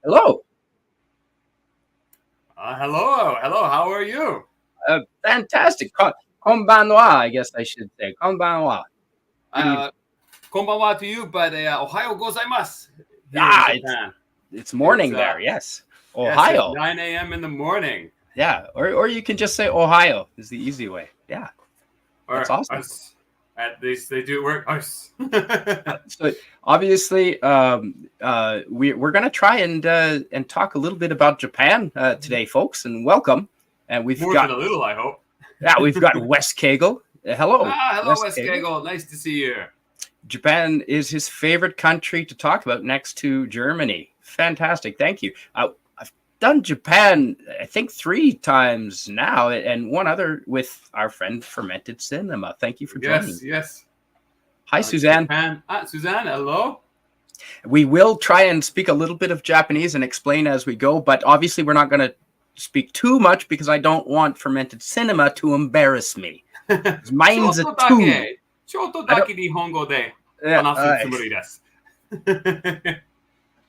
Hello. Hello. How are you? Fantastic. Konbanwa, I guess I should say. Konbanwa. Konbanwa to you, but Ohayo gozaimasu here Ah, in Japan. it's morning there. Yes. Yes, it's Ohio. 9 a.m. in the morning. Yeah. Or you can just say Ohio is the easy way. Yeah. That's awesome. At least they do work. So obviously, we're going to try and talk a little bit about Japan today, folks, and welcome. And we've More got than a little, I hope. Yeah, we've got Wes Kegel. Hello. Hello, Wes Kegel. Nice to see you. Japan is his favorite country to talk about next to Germany. Fantastic. Thank you. I've done Japan, I think 3 times now, and one other with our friend Fermented Cinema. Thank you for joining. Yes. Hi, Suzanne. Japan. Suzanne, hello. We will try and speak a little bit of Japanese and explain as we go, but obviously we're not going to speak too much because I don't want Fermented Cinema to embarrass me. Mine's a 2. ちょっとだけ日本語で話すつもりです。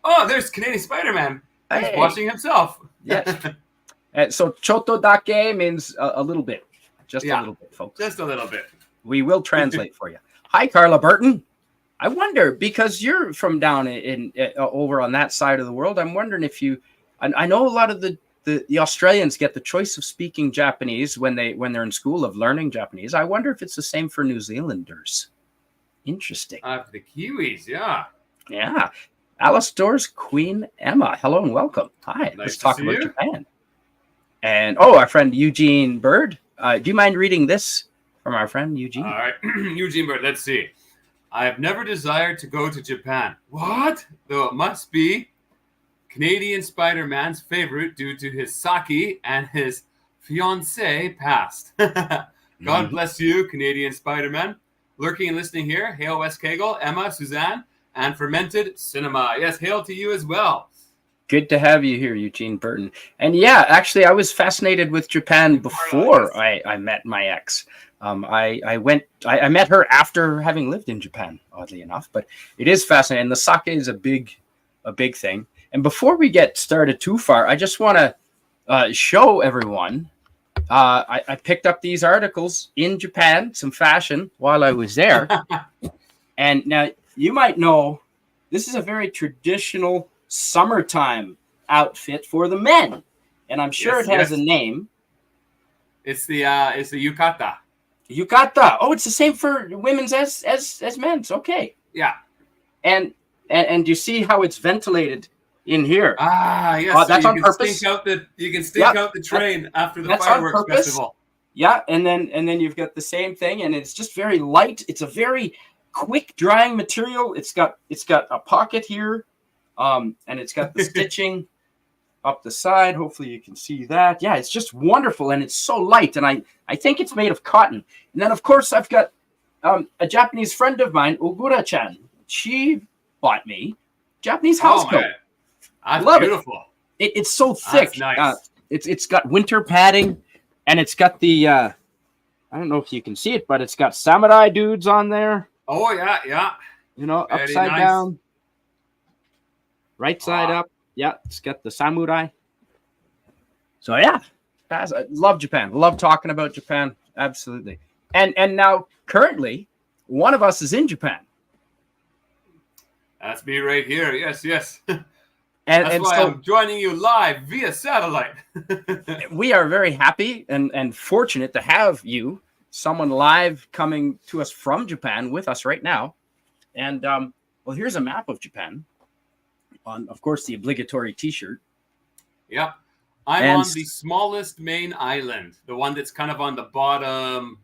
Oh, there's Canadian Spider-Man. He's watching himself. Yes. So, choto dake means a little bit. Just a little bit, folks. Just a little bit. We will translate for you. Hi, Carla Burton. I wonder, because you're from down in over on that side of the world, I'm wondering if you... I know a lot of the Australians get the choice of speaking Japanese when they're in school, of learning Japanese. I wonder if it's the same for New Zealanders. Interesting. The Kiwis, yeah. Yeah. Alice Doors, Queen Emma. Hello and welcome. Hi. Let's talk about Japan. And our friend Eugene Bird. Do you mind reading this from our friend Eugene? All right, Eugene Bird. Let's see. I have never desired to go to Japan. What? Though it must be Canadian Spider-Man's favorite due to his sake and his fiancée past. God bless you, Canadian Spider-Man. Lurking and listening here, hail Wes Kegel, Emma, Suzanne, and Fermented Cinema. Yes, hail to you as well. Good to have you here, Eugene Burton. And yeah, actually, I was fascinated with Japan before I met my ex. I met her after having lived in Japan, oddly enough. But it is fascinating. The sake is a big thing. And before we get started too far, I just want to show everyone. I picked up these articles in Japan, some fashion, while I was there. And now you might know this is a very traditional summertime outfit for the men. And I'm sure it has a name. It's the yukata. Yukata. Oh, it's the same for women's as men's. Okay. Yeah. And you see how it's ventilated in here. Yes. That's so on purpose. You can stink out the train after the fireworks festival. Yeah, and then you've got the same thing, and it's just very light. It's a very quick drying material. It's got a pocket here, and it's got the stitching up the side. Hopefully you can see that. Yeah, it's just wonderful, and it's so light, and I think it's made of cotton. And then of course I've got a Japanese friend of mine, Ogura-chan. She bought me Japanese house coat. Man. That's Love beautiful. It's so thick. That's nice. It's got winter padding, and it's got the I don't know if you can see it, but it's got samurai dudes on there. Oh yeah. You know, very upside down, right side up. Yeah, it's got the samurai. So yeah, I love Japan. Love talking about Japan. Absolutely. And now currently, one of us is in Japan. That's me right here. Yes. And why so I'm joining you live via satellite. We are very happy and fortunate to have you, someone live coming to us from Japan with us right now. And well, here's a map of Japan. On, of course, the obligatory T-shirt. Yep. I'm on the smallest main island, the one that's kind of on the bottom.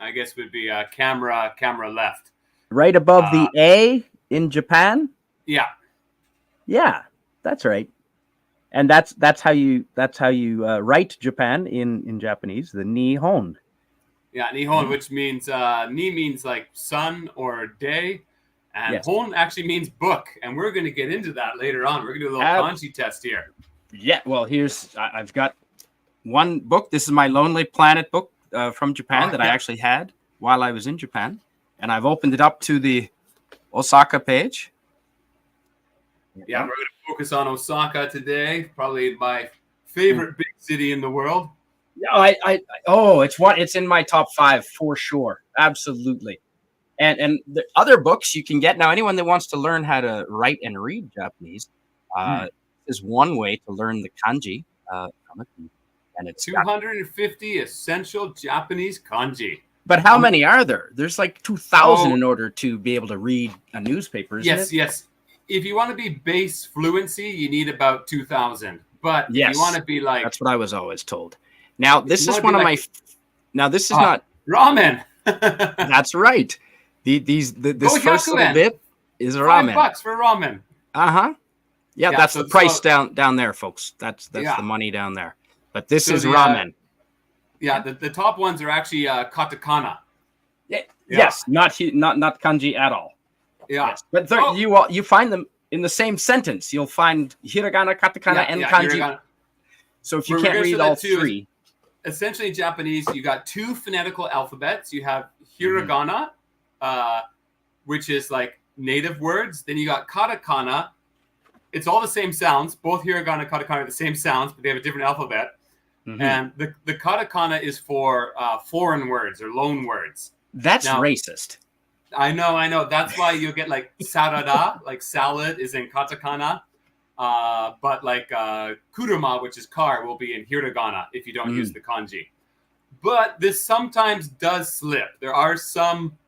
I guess would be camera left. Right above the A in Japan. Yeah. Yeah. That's right, and that's how you write Japan in Japanese, the Nihon. Yeah, Nihon, which means ni means like sun or day, and hon actually means book, and we're going to get into that later on. We're going to do a little kanji test here. Yeah, well, I've got one book. This is my Lonely Planet book from Japan that I actually had while I was in Japan, and I've opened it up to the Osaka page. Yeah, we're going to focus on Osaka today. Probably my favorite big city in the world. Yeah, it's in my top 5 for sure. Absolutely. And the other books you can get now. Anyone that wants to learn how to write and read Japanese is one way to learn the kanji from it. And it's 250 essential Japanese kanji. But how many are there? There's like 2,000 in order to be able to read a newspaper. Isn't it? Yes. If you want to be base fluency, you need about 2,000. But if you want to be like, that's what I was always told. Now this is one of my. Now this is not ramen. That's right. This first little bit is ramen. $5 for ramen. Yeah, that's the price down there, folks. That's the money down there. But this is ramen. The top ones are actually katakana. Yes, not kanji at all. Yeah, yes. But you find them in the same sentence. You'll find hiragana, katakana, and kanji. Hiragana. So if you can't read all three, essentially in Japanese, you got 2 phonetical alphabets. You have hiragana, which is like native words. Then you got katakana. It's all the same sounds. Both hiragana and katakana are the same sounds, but they have a different alphabet. And the katakana is for foreign words or loan words. That's racist. I know. That's why you'll get like sarada, like salad, is in katakana. But like kuruma, which is car, will be in hiragana if you don't use the kanji. But this sometimes does slip. There are some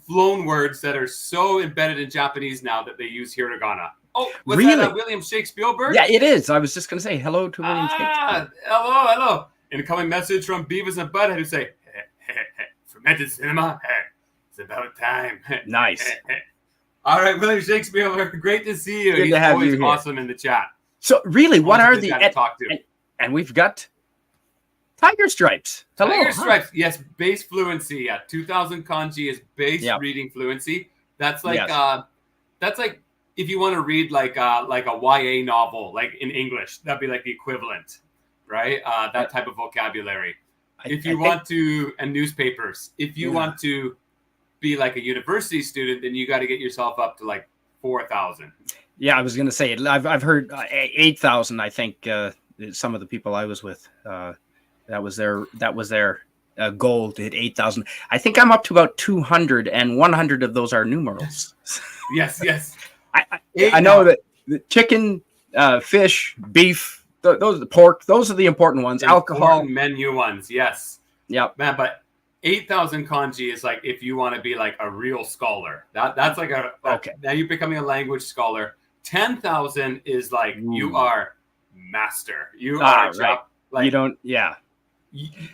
loan words that are so embedded in Japanese now that they use hiragana. Oh, was that William Shakespeare? Yeah, it is. I was just going to say hello to William Shakespeare. Hello. Incoming message from Beavis and Butthead who say, Fermented Cinema, it's about time. Nice. All right, William Shakespeare, great to see you. Good to have you here. Awesome in the chat. So really, what are the... talk to. And we've got Tiger Stripes. Hello. Tiger Stripes, yes, base fluency. Yeah, 2,000 kanji is base reading fluency. That's like... if you want to read like a YA novel, like in English, that'd be like the equivalent, right? That type of vocabulary. If you want to, and newspapers, if you want to be like a university student, then you got to get yourself up to like 4,000. Yeah, I was going to say, I've heard 8,000. I think some of the people I was with, that was their goal to hit 8,000. I think I'm up to about 200, and 100 of those are numerals. Yes. I know that the chicken, fish, beef, those the pork, those are the important ones. Alcohol, menu ones, yes. Yep. Man, but 8,000 kanji is like if you want to be like a real scholar. That's like now you're becoming a language scholar. 10,000 is like you are master. You are right. Like you don't.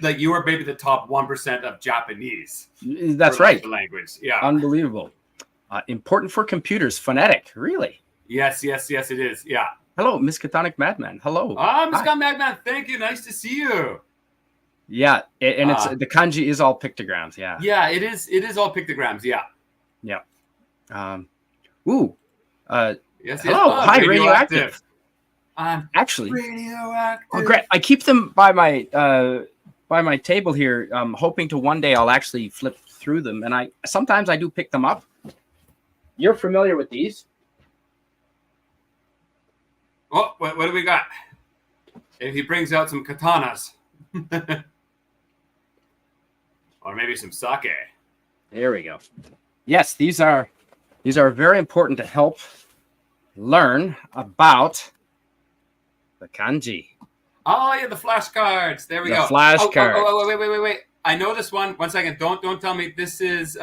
Like you are maybe the top 1% of Japanese. That's right. The language. Yeah. Unbelievable. Important for computers. Phonetic. Really? Yes, it is. Yeah. Hello, Miskatonic Madman. Hello. Miskatonic Madman. Thank you. Nice to see you. Yeah, and it's the kanji is all pictograms. Yeah. Yeah, it is. It is all pictograms. Yeah. Yeah. Yes. Hello. Hi, radioactive. Actually, radioactive. Oh, great. I keep them by my table here, hoping to one day I'll actually flip through them, and sometimes I do pick them up. You're familiar with these? Oh, what do we got? If he brings out some katanas, or maybe some sake. There we go. Yes, these are very important to help learn about the kanji. Oh yeah, the flashcards. There we go. The flashcards. Oh, wait. I know this one. 1 second. Don't tell me this is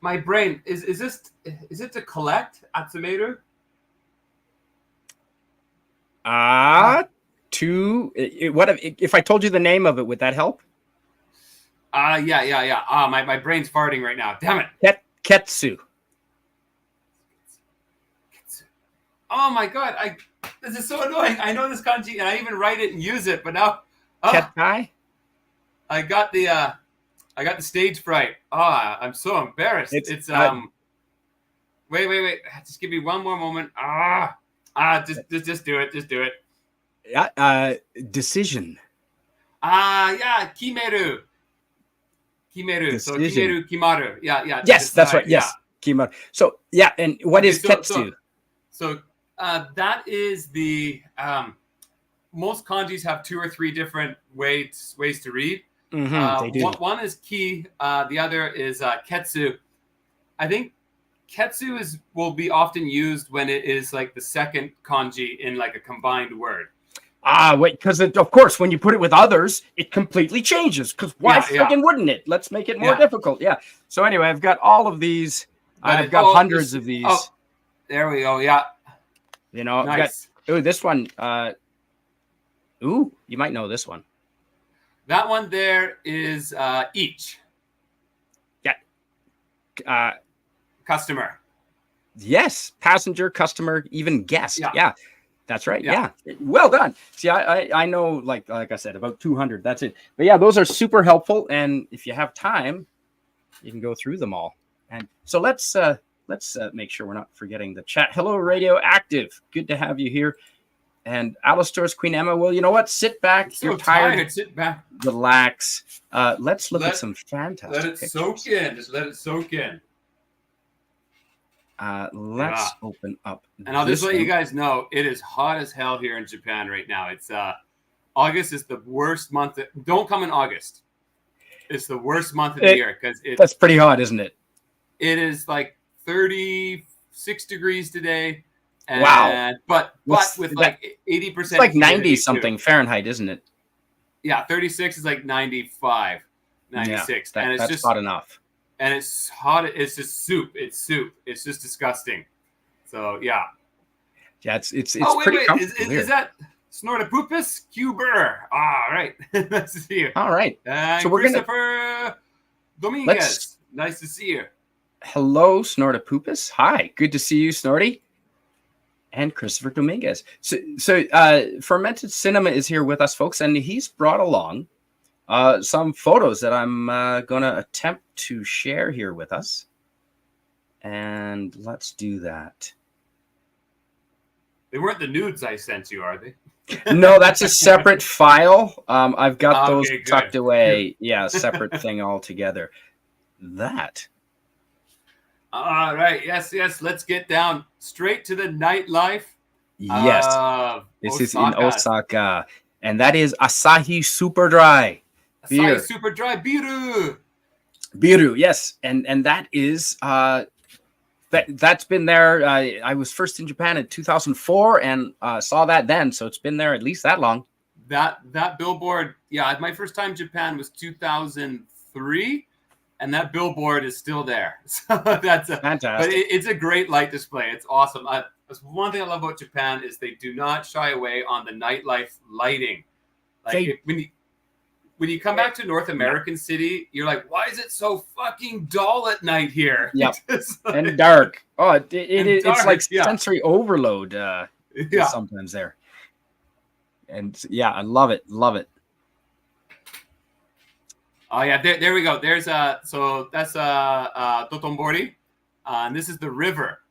my brain is it to collect Atsumeru? What if I told you the name of it? Would that help? Yeah. My brain's farting right now. Damn it. Ketsu. Oh my god, this is so annoying. I know this kanji and I even write it and use it, but now Kettai? I got the stage fright. I'm so embarrassed. It's wait. Just give me one more moment. Just do it. Just do it. Yeah, decision. Kimeru. Kimeru. So kimeru, kimaru. Yeah. Yes, that's right. Yes. Kimaru. So yeah, and what Okay, is ketsu? That is the most kanjis have 2 or 3 different ways to read. They do. One is ki, the other is ketsu. I think ketsu will be often used when it is like the second kanji in like a combined word. Wait, because of course, when you put it with others, it completely changes. Because why friggin' wouldn't it? Let's make it more difficult. Yeah. So anyway, I've got all of these. I've got hundreds of these. Oh, there we go. Yeah. You know, nice. This one. You might know this one. That one there is each. Yeah. Customer. Yes, passenger, customer, even guest. Yeah. That's right. Yeah. Well done. See, I know, like I said, about 200. That's it. But yeah, those are super helpful. And if you have time, you can go through them all. And so let's make sure we're not forgetting the chat. Hello, Radioactive. Good to have you here. And Alistair's Queen Emma. Well, you know what? Sit back. So You're tired. Sit back. Relax. Let's look at some fantastic Let it pictures. soak in. Just let it soak in. Let's open up. And I'll just let you guys know, it is hot as hell here in Japan right now. It's August is the worst month. Don't come in August. It's the worst month of the year because that's pretty hot, isn't it? It is like 36 degrees today. And, wow! But with like 80%, it's like 90 something Fahrenheit, isn't it? Yeah, 36 is like 95, 96, and it's just hot enough. And it's hot. It's just soup. It's soup. It's just disgusting. So yeah. Yeah, it's wait, pretty comfortable is that Snortopupus Cuber? All right. Nice to see you. All right. So we're Christopher Dominguez. Nice to see you. Hello, Snortopupus. Hi. Good to see you, Snorty. And Christopher Dominguez. So Fermented Cinema is here with us, folks, and he's brought along some photos that I'm going to attempt to share here with us. And let's do that. They weren't the nudes I sent you, are they? No, that's a separate file. I've got those tucked away. Yeah, separate thing altogether. That. All right. Yes. Let's get down straight to the nightlife. Yes. This is in Osaka. And that is Asahi Super Dry. Beer. Asahi Super Dry Biru. Biru, yes. And that is that's been there. I was first in Japan in 2004 and saw that then, so it's been there at least that long. That billboard, yeah, my first time in Japan was 2003, and that billboard is still there. So that's fantastic. But it's a great light display. It's awesome. That's one thing I love about Japan is they do not shy away on the nightlife lighting. Like when you come back to North American City, you're like, why is it so fucking dull at night here? Yep. Like, and dark. Oh, it's dark, like sensory overload yeah. sometimes there. And yeah, I love it. Love it. Oh yeah, there we go. There's so that's Dotonburi. And this is the river.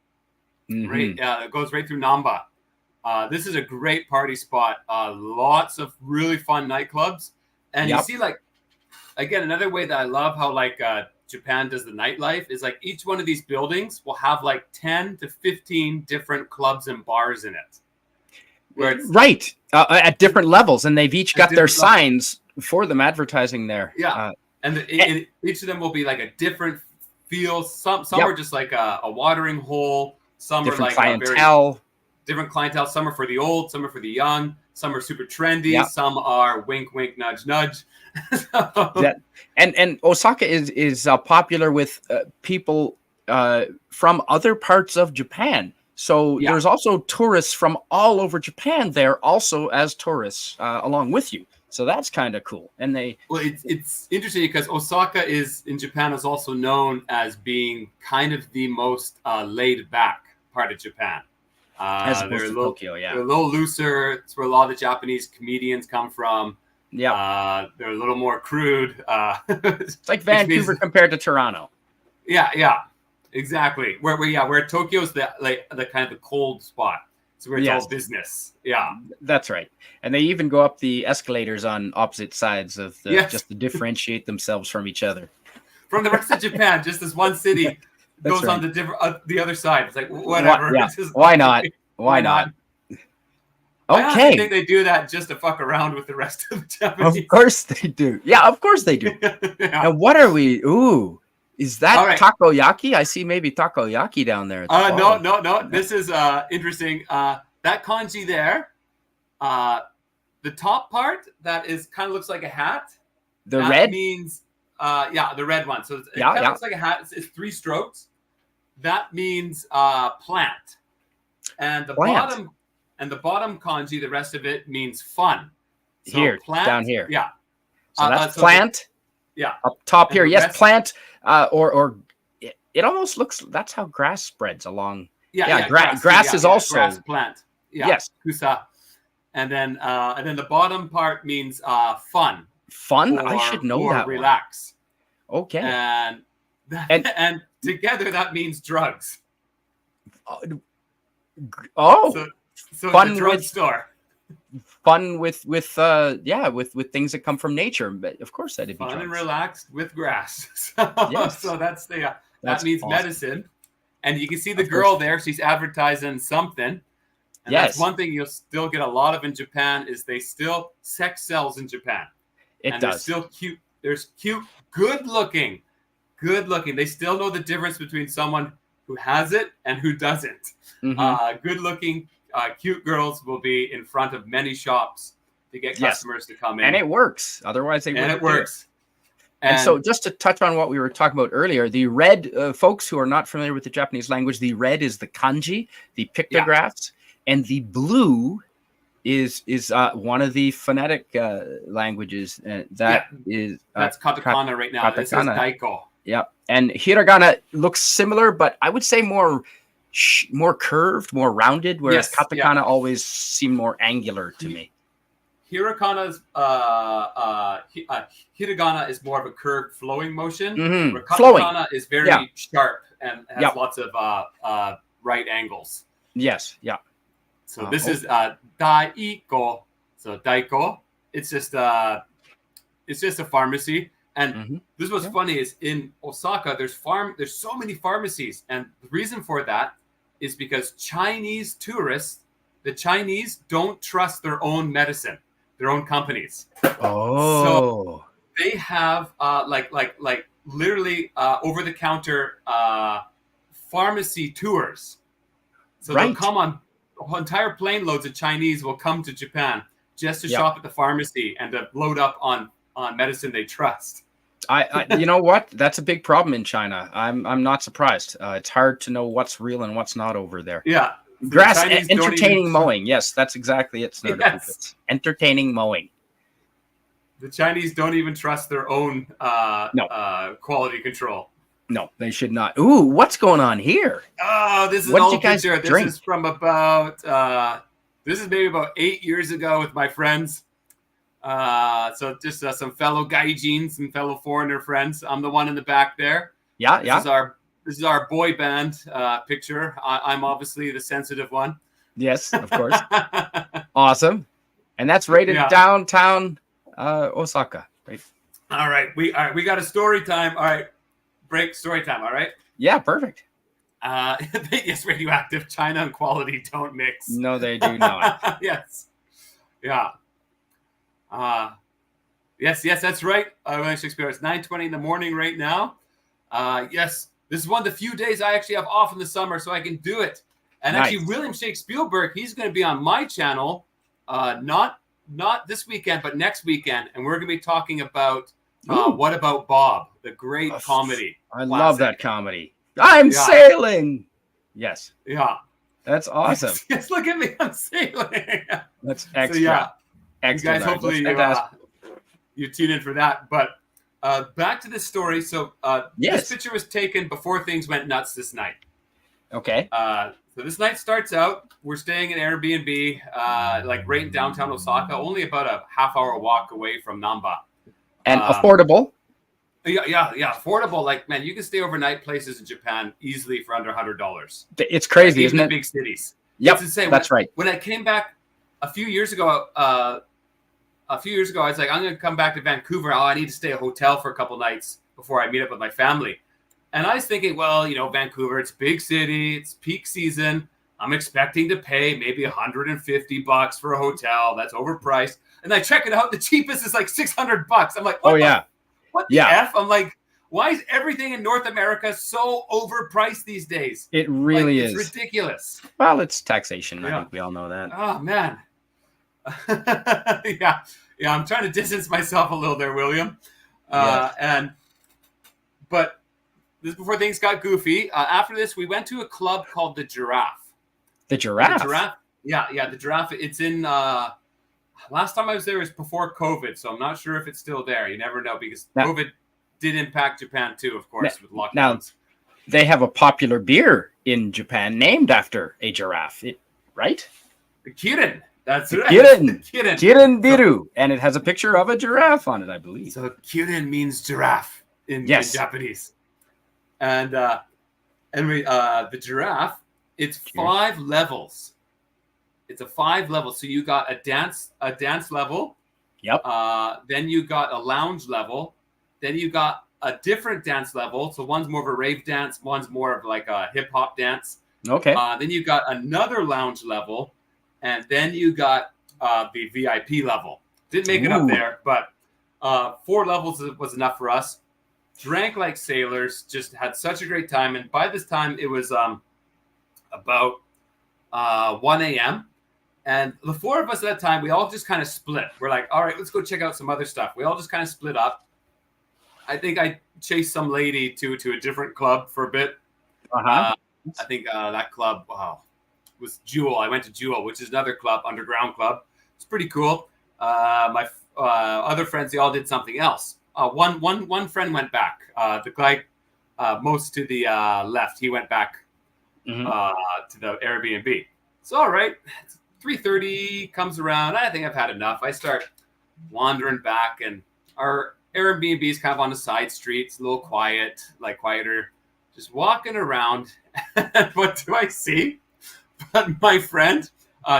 Mm-hmm. Right, it goes right through Namba. This is a great party spot. Lots of really fun nightclubs. And you see, like, again, another way that I love how, like, Japan does the nightlife is, like, each one of these buildings will have, like, 10 to 15 different clubs and bars in it. Right. At different levels. And they've each got their signs for them advertising there. Yeah. And each of them will be, like, a different feel. Some are just, like, a watering hole. Some different are, like, clientele. Different clientele. Some are for the old. Some are for the young. Some are super trendy. Yep. Some are wink, wink, nudge, nudge. And Osaka is popular with people from other parts of Japan. So there's also tourists from all over Japan there also as tourists along with you. So that's kind of cool. And it's interesting because Osaka in Japan is also known as being kind of the most laid back part of Japan. As opposed to Tokyo, they're a little looser. It's where a lot of the Japanese comedians come from. Yeah, they're a little more crude. It's like Vancouver compared to Toronto. Yeah, exactly. Where Tokyo's the kind of the cold spot. It's where it's all business. Yeah, that's right. And they even go up the escalators on opposite sides of just to differentiate themselves from each other. From the rest of Japan, just this one city. goes right. on the other side. It's like whatever. Yeah. It's just Why like, not? Why not? I honestly think Okay. they do that just to fuck around with the rest of the Of Japanese. course they do. Yeah, of course they do. Yeah. Now, what are we? Ooh, is that All right. takoyaki? I see maybe takoyaki down there at the bottom. No. This is interesting. That kanji there, the top part that is kind of looks like a hat. The that red means the red one. So it Yeah, kind of looks like a hat. It's 3 strokes. That means plant. And the Plant. bottom kanji, the rest of it means fun. So here, plant, down here. Yeah. So that's plant. Yeah. Up top And here, the yes, rest- plant. Or it almost looks. That's how grass spreads along. Yeah. Grass is also grass plant. Yeah. Yes. Kusa. And then the bottom part means fun. Fun. I should know or that. relax. One. Okay. And and together that means drugs. Oh, So fun it's a drugstore. Fun with things that come from nature. But of course, that'd be Fun drugs. and relaxed with grass. So, Yes. so that's the That's that means awesome. medicine. And you can see the Of girl course. there. She's advertising something. And Yes. that's one thing you'll still get a lot of in Japan is they still sex sells in Japan. It and does. There's still cute. There's cute, good looking. They still know the difference between someone who has it and who doesn't. Mhm. Good looking, cute girls will be in front of many shops to get Yes. customers to come in. And it works. Otherwise, they wouldn't. it works. And so, just to touch on what we were talking about earlier, the red, folks who are not familiar with the Japanese language, the red is the kanji, the pictographs, and the blue is one of the phonetic languages. That's katakana right now. This is katakana. daiko. Yeah, and hiragana looks similar, but I would say more curved, more rounded, whereas Yes, katakana always seemed more angular to me. Hiragana's hiragana is more of a curved, flowing motion. Mhm. Where Flowing. katakana is very sharp and has lots of right angles. Yes, yeah. So this is daiko. So daiko. It's just a pharmacy. And this was funny is in Osaka, there's so many pharmacies, and the reason for that is because Chinese tourists, the Chinese don't trust their own medicine, their own companies. Oh, So they have like literally over the counter pharmacy tours. So they'll come on entire plane loads of Chinese will come to Japan just to shop at the pharmacy and to load up on medicine they trust. I you know what? That's a big problem in China. I'm not surprised. It's hard to know what's real and what's not over there. Yeah. So Grass entertaining mowing. Yes, that's exactly it. Yes. Entertaining mowing. The Chinese don't even trust their own quality control. No, they should not. Ooh, what's going on here? Oh, this is What an did you old guys picture. drink? This is from about this is maybe about 8 years ago with my friends. So just some fellow gaijin, some fellow foreigner friends. I'm the one in the back there. Yeah, This is our boy band picture. I'm obviously the sensitive one. Yes, of course. Awesome. And that's rated downtown Osaka. Right. All right, we got a story time. All right, break story time. All right. Yeah, perfect. Yes, radioactive. China and quality don't mix. No, they do not. Yes. Yeah. Yes, that's right. William Shakespeare. It's 9:20 in the morning right now. Yes, this is one of the few days I actually have off in the summer, so I can do it. And actually, William Shakespeare, he's going to be on my channel, not this weekend, but next weekend, and we're going to be talking about What About Bob, the great comedy. I love that comedy. I'm sailing. Yes. Yeah. That's awesome. Yes, look at me. I'm sailing. That's extra. So, yeah. Extra. You guys, hopefully you tune in for that. But back to this story. So this picture was taken before things went nuts this night. Okay. So this night starts out, we're staying in Airbnb, like right in downtown Osaka, only about a half-hour walk away from Namba. And affordable. Yeah, affordable. Like, man, you can stay overnight places in Japan easily for under $100. It's crazy, isn't in it? Big cities. Yep, it's insane. That's right. When I came back a few years ago, I was like, I'm going to come back to Vancouver. Oh, I need to stay at a hotel for a couple nights before I meet up with my family. And I was thinking, well, Vancouver, it's a big city, it's peak season. I'm expecting to pay maybe $150 for a hotel. That's overpriced. And I check it out. The cheapest is like $600. I'm like, Oh yeah. What the F? I'm like, why is everything in North America so overpriced these days? It really is. It's ridiculous. Well, it's taxation. I think we all know that. Oh, man. Yeah. I'm trying to distance myself a little there, William. But this is before things got goofy. After this, we went to a club called the Giraffe. The Giraffe? The Giraffe. Yeah, the Giraffe. It's in... last time I was there was before COVID, so I'm not sure if it's still there. You never know, because COVID did impact Japan too, of course, with lockdowns. Now, they have a popular beer in Japan named after a giraffe, right? The Kirin. That's right. Kirin biru. And it has a picture of a giraffe on it, I believe. So Kirin means giraffe in Japanese. And the Giraffe, it's 5 levels. It's a 5 level. So you got a dance level. Yep. Then you got a lounge level. Then you got a different dance level. So one's more of a rave dance. One's more of like a hip hop dance. Okay. Then you got another lounge level. And then you got the VIP level. Didn't make it up there, but 4 levels was enough for us. Drank like sailors. Just had such a great time. And by this time, it was about 1 a.m. And the 4 of us at that time, we all just kind of split. We're like, all right, let's go check out some other stuff. We all just kind of split up. I think I chased some lady to a different club for a bit. I think that club, was Jewel. I went to Jewel, which is another club, underground club. It's pretty cool. My other friends, they all did something else. One friend went back. The guy most to the left, he went back to the Airbnb. So, all right, 3:30 comes around. I think I've had enough. I start wandering back, and our Airbnb is kind of on a side street. It's a little quiet, like quieter. Just walking around. And what do I see? But my friend,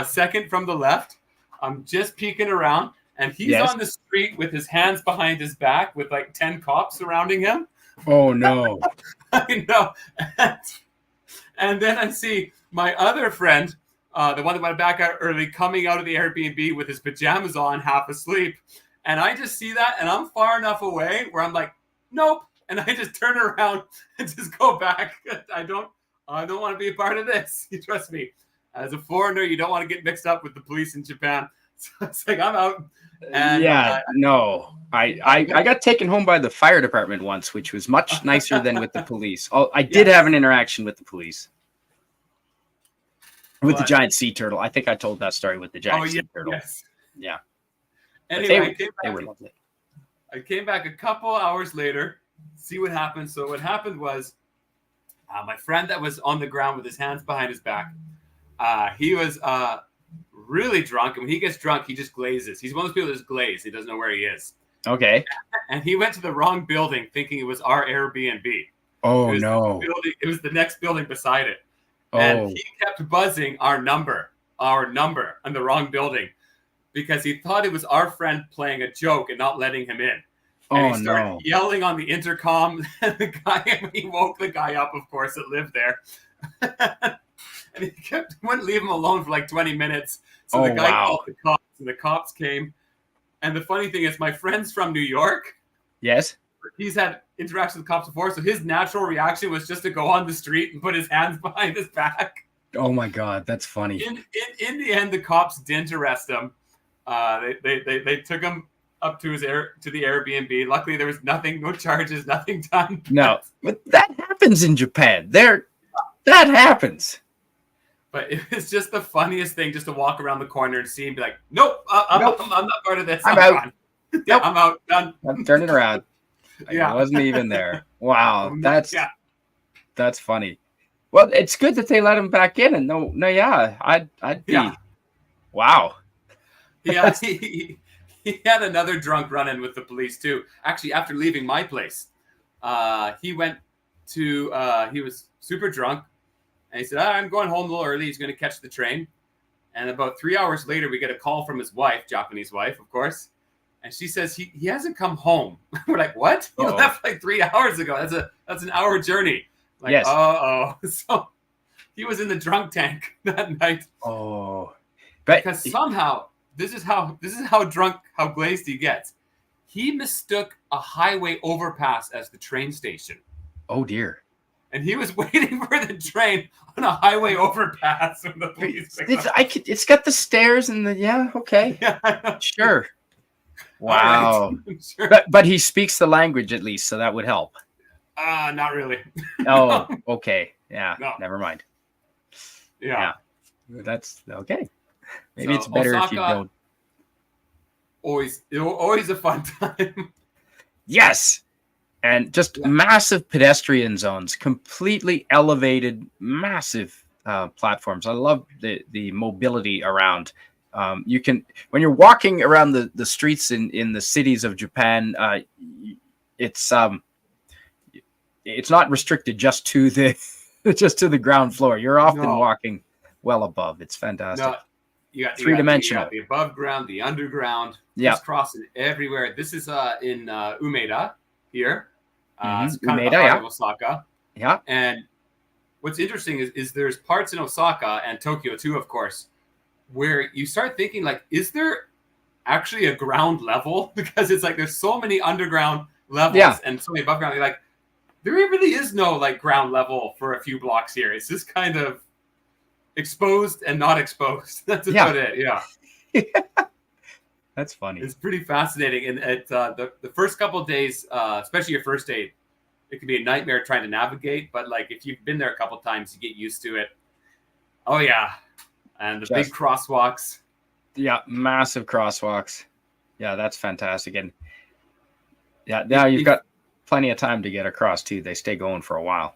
second from the left, I'm just peeking around, and he's on the street with his hands behind his back with like 10 cops surrounding him. Oh, no. I know. And then I see my other friend, the one that went back out early, coming out of the Airbnb with his pajamas on, half asleep. And I just see that, and I'm far enough away where I'm like, nope. And I just turn around and just go back. I don't want to be a part of this. You trust me. As a foreigner, you don't want to get mixed up with the police in Japan. So it's like, I'm out. And no. I got taken home by the fire department once, which was much nicer than with the police. I did have an interaction with the police. With the giant sea turtle. I think I told that story with the giant sea turtle. Yes. Yeah. Anyway, they were lovely. I came back a couple hours later, see what happened. So what happened was my friend that was on the ground with his hands behind his back, he was really drunk. And when he gets drunk, he just glazes. He's one of those people that just glaze. He doesn't know where he is. Okay. And he went to the wrong building thinking it was our Airbnb. Oh, no. It was the next building beside it. And he kept buzzing our number on the wrong building because he thought it was our friend playing a joke and not letting him in. And he started yelling on the intercom. And he woke the guy up, of course, that lived there. And he wouldn't leave him alone for like 20 minutes. So the guy called the cops, and the cops came. And the funny thing is, my friend's from New York. Yes. He's had interactions with cops before, so his natural reaction was just to go on the street and put his hands behind his back. Oh my God, that's funny. In the end, the cops didn't arrest him. They took him up to the Airbnb. Luckily, there was no charges, nothing done. No, but that happens in Japan. That happens. But it was just the funniest thing, just to walk around the corner and see him be like, "Nope, I'm not part of this. I'm out. Gone. Yeah, nope. I'm out. Done. I'm turning around. I wasn't even there. Wow, that's funny. Well, it's good that they let him back in, and I'd be. Yeah. Wow. Yeah, he had another drunk run-in with the police too. Actually, after leaving my place, he went to. He was super drunk, and he said, "I'm going home a little early. He's going to catch the train." And about 3 hours later, we get a call from his wife, Japanese wife, of course. And she says he hasn't come home. We're like, what? He Uh-oh. left like 3 hours ago. That's an hour journey. Like, Yes. So he was in the drunk tank that night. Oh, but Because somehow this is how drunk, how glazed he gets. He mistook a highway overpass as the train station. oh dear. And he was waiting for the train on a highway overpass when the police picked up. It's got the stairs and okay. Yeah, Sure. All Wow. right. Sure. But he speaks the language at least, so that would help. Not really. Oh, okay. Yeah. No. Never mind. Yeah. That's okay. Maybe So, it's better if you Osaka, don't. Always a fun time. Yes. And just massive pedestrian zones, completely elevated, massive platforms. I love the mobility around. You can, when you're walking around the streets in the cities of Japan, it's not restricted just to the ground floor. You're often walking well above. It's fantastic. No, you got three-dimensional. the above ground, the underground, crisscrossing everywhere. This is in Umeda here. It's kind of the heart of Osaka. Yeah. And what's interesting is there's parts in Osaka and Tokyo too, of course, where you start thinking like, is there actually a ground level? Because it's like there's so many underground levels and so many above ground. You're like, there really is no like ground level for a few blocks here. It's just kind of exposed and not exposed. That's about it. Yeah. That's funny. It's pretty fascinating. And at the first couple of days, especially your first day, it can be a nightmare trying to navigate. But like if you've been there a couple of times, you get used to it. Oh yeah, and the big crosswalks. Yeah, massive crosswalks. Yeah, that's fantastic. And now you've got plenty of time to get across too. They stay going for a while.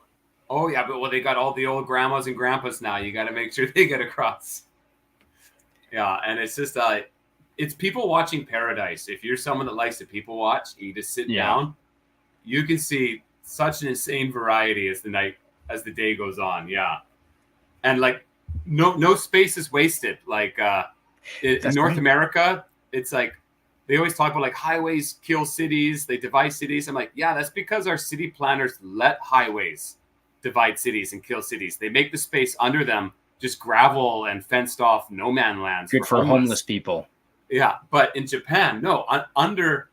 Oh yeah, but they got all the old grandmas and grandpas now. You got to make sure they get across. Yeah, and it's just it's people watching paradise. If you're someone that likes to people watch, you just sit down. You can see such an insane variety as the day goes on. Yeah, and like no space is wasted. Like in North America, it's like they always talk about like highways kill cities. They divide cities. I'm like, yeah, that's because our city planners let highways divide cities and kill cities. They make the space under them just gravel and fenced off no man lands. Good for homeless people. Yeah, but in Japan, no, under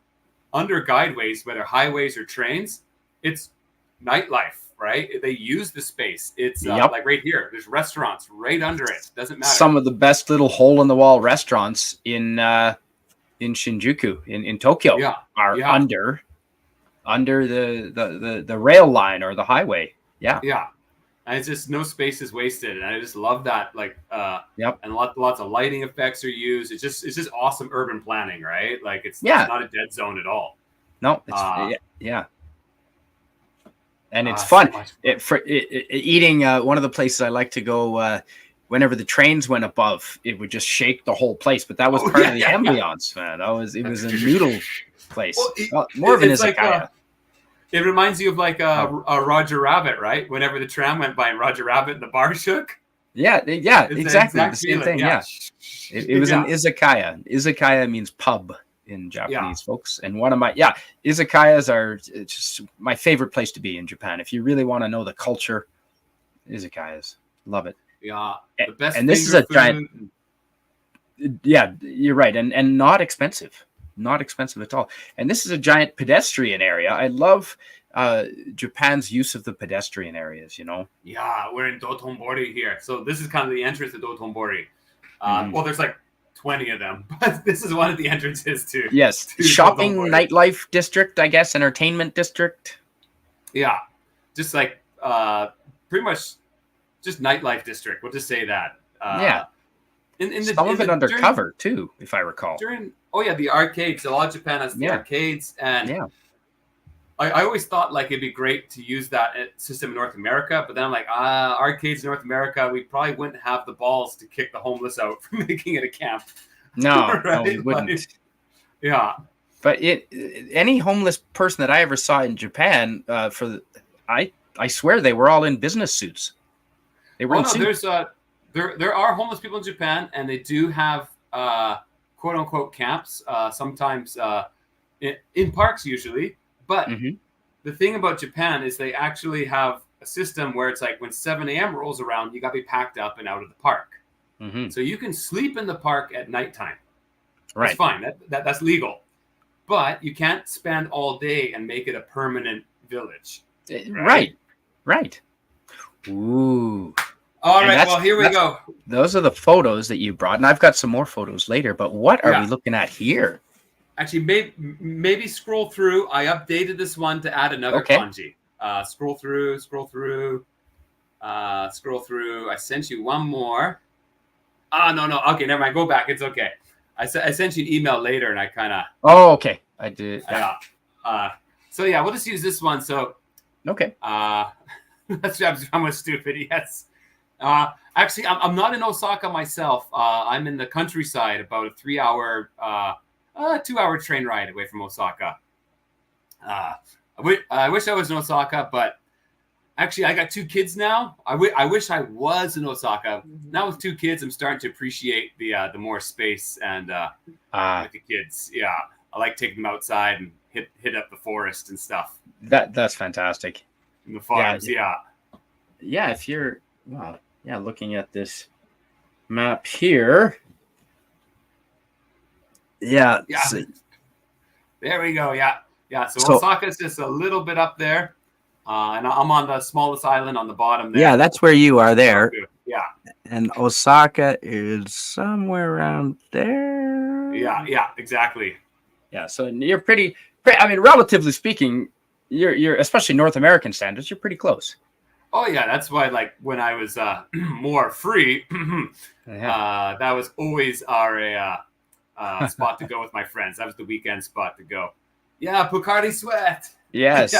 guideways, whether highways or trains, it's nightlife, right? They use the space. It's like right here. There's restaurants right under it. Doesn't matter. Some of the best little hole-in-the-wall restaurants in Shinjuku, in Tokyo, are under the rail line or the highway. Yeah. Yeah. And it's just no space is wasted, and I just love that. Like, and lots of lighting effects are used. It's just awesome urban planning, right? Like, it's not a dead zone at all. No, it's and it's fun. Eating one of the places I like to go. Whenever the trains went above, it would just shake the whole place. But that was part of the ambiance, man. It was a noodle place, more of an izakaya. It reminds you of like a Roger Rabbit, right? Whenever the tram went by and Roger Rabbit and the bar shook. Yeah, exactly. The same thing, It was an izakaya. Izakaya means pub in Japanese, folks. And one of my, izakayas are just my favorite place to be in Japan. If you really want to know the culture, izakayas. Love it. Yeah, the best and this is a giant, you're right. And not expensive. Not expensive at all. And this is a giant pedestrian area. I love Japan's use of the pedestrian areas, Yeah, we're in Dotonbori here. So this is kind of the entrance to Dotonbori. Well, there's like 20 of them, but this is one of the entrances to. Yes, to shopping, nightlife district, I guess, entertainment district. Yeah, just like pretty much just nightlife district. We'll just say that. Some of it undercover too, if I recall. The arcades. A lot of Japan has the arcades, and I always thought like it'd be great to use that system in North America, but then I'm like, arcades in North America, we probably wouldn't have the balls to kick the homeless out from making it a camp. No, right? No, we wouldn't. But any homeless person that I ever saw in Japan, I swear they were all in business suits. They were in suits. There are homeless people in Japan, and they do have quote unquote camps, sometimes in parks usually. But the thing about Japan is they actually have a system where it's like when 7 a.m. rolls around, you got to be packed up and out of the park. So you can sleep in the park at nighttime. Right. That's fine. That's legal. But you can't spend all day and make it a permanent village. Right. Ooh. All right. Well, here we go. Those are the photos that you brought. And I've got some more photos later. But what are we looking at here? Actually, maybe scroll through. I updated this one to add another kanji. Scroll through. I sent you one more. No. Okay, never mind. Go back. It's okay. I sent you an email later, and I kind of. Oh, okay. I did. So yeah, we'll just use this one. So. Okay. I'm stupid. Yes. Actually, I'm not in Osaka myself. I'm in the countryside, about a 3-hour, 2-hour train ride away from Osaka. I wish I was in Osaka, but actually, I got 2 kids now. I wish I was in Osaka. Now with 2 kids, I'm starting to appreciate the more space and with the kids. Yeah, I like taking them outside and hit up the forest and stuff. That's fantastic. And the farms, yeah. If you're looking at this map here. Yeah. So, there we go. Yeah. So Osaka's just a little bit up there. And I'm on the smallest island on the bottom there. Yeah, that's where you are there. Yeah. And Osaka is somewhere around there. Yeah, exactly. Yeah, so you're pretty I mean, relatively speaking, you're especially North American standards, you're pretty close. Oh yeah, that's why like when I was more free, that was always our spot to go with my friends. That was the weekend spot to go. Yeah, Pucardi Sweat. Yes,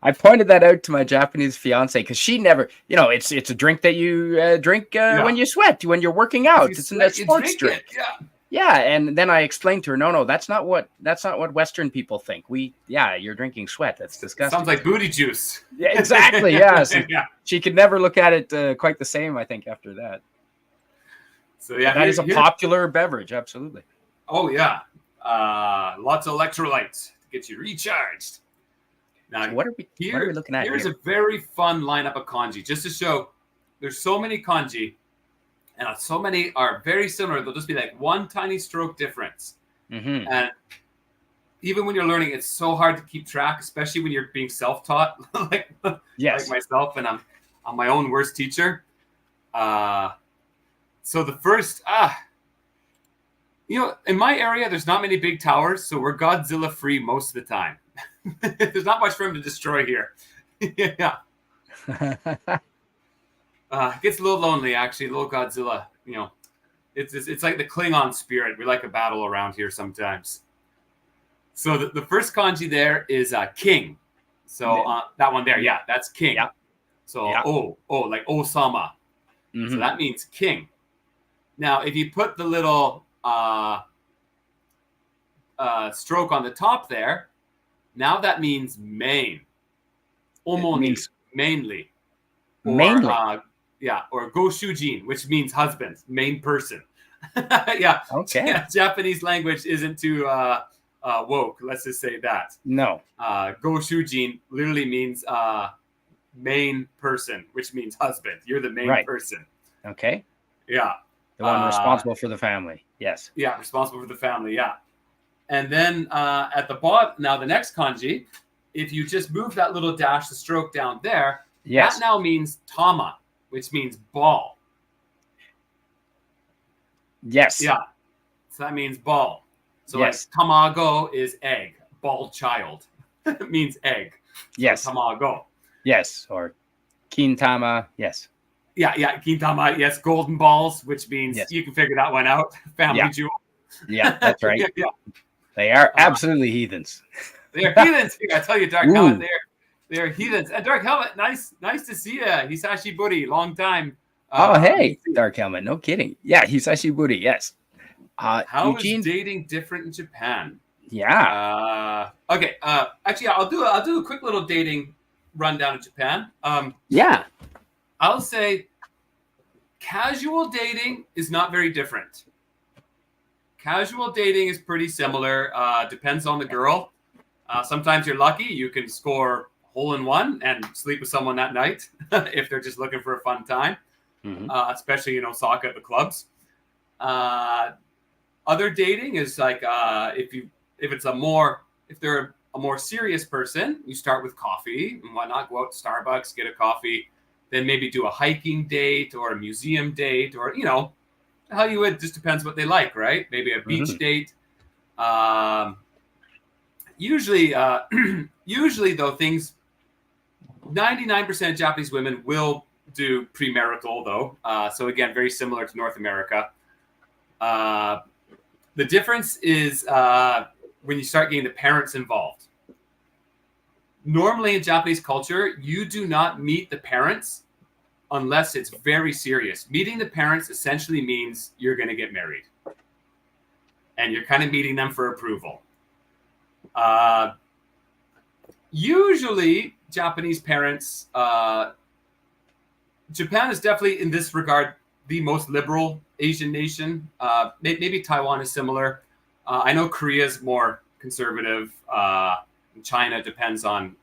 I pointed that out to my Japanese fiance because she never, it's a drink that you drink when you sweat, when you're working out. It's a sports drink. Yeah, and then I explained to her, no, that's not what Western people think. You're drinking sweat. That's disgusting. Sounds like booty juice. Yeah, exactly. Yeah, so she could never look at it quite the same. I think after that. So yeah, that is a popular beverage. Absolutely. Oh yeah, lots of electrolytes to get you recharged. Now, so what are we looking at? Here's a very fun lineup of kanji, just to show there's so many kanji, and so many are very similar. They'll just be like one tiny stroke difference. And even when you're learning, it's so hard to keep track, especially when you're being self-taught, like myself, and I'm my own worst teacher. So the first, in my area, there's not many big towers, so we're Godzilla free most of the time. There's not much for him to destroy here. Yeah. It gets a little lonely, actually. Little Godzilla, it's like the Klingon spirit. We like a battle around here sometimes. So the first kanji there is king. So that one there, that's king. Yeah. So like Osama. So that means king. Now, if you put the little stroke on the top there, now that means main. Omoni means mainly. Mainly. Or goshujin, which means husband, main person. Yeah. Okay. Yeah, Japanese language isn't too woke. Let's just say that. No. Goshujin literally means main person, which means husband. You're the main person. Okay. Yeah. The one responsible for the family. Yes. Yeah, responsible for the family. Yeah. And then at the bottom, now the next kanji, if you just move that little dash, the stroke down there, that now means tama, which means ball. Yes. Yeah. So that means ball. So like tamago is egg, ball child. It means egg. So yes. Tamago. Yes. Or kintama. Yes. Yeah. Kintama. Yes. Golden balls, which means you can figure that one out. Family jewel. Yeah, that's right. Yeah. They are absolutely heathens. They are heathens. I tell you, Dark Helmet, they're heathens. And Dark Helmet, nice to see you. Hisashi Buri, long time. Hey, Dark Helmet, no kidding. Yeah, Hisashi Buri, yes. How is dating different in Japan? Yeah. Okay. Actually, I'll do a quick little dating rundown of Japan. I'll say casual dating is not very different. Casual dating is pretty similar. Depends on the girl. Sometimes you're lucky. You can score hole in one and sleep with someone that night if they're just looking for a fun time, especially in Osaka at the clubs. Other dating is like if they're a more serious person, you start with coffee and whatnot. Go out to Starbucks, get a coffee, then maybe do a hiking date or a museum date, or how you would. Just depends what they like, right? Maybe a beach date. Usually though, 99% of Japanese women will do premarital though. So again, very similar to North America. The difference is when you start getting the parents involved. Normally in Japanese culture, you do not meet the parents unless it's very serious. Meeting the parents essentially means you're going to get married. And you're kind of meeting them for approval. Usually, Japanese parents, Japan is definitely in this regard the most liberal Asian nation. Maybe Taiwan is similar. I know Korea is more conservative. China depends on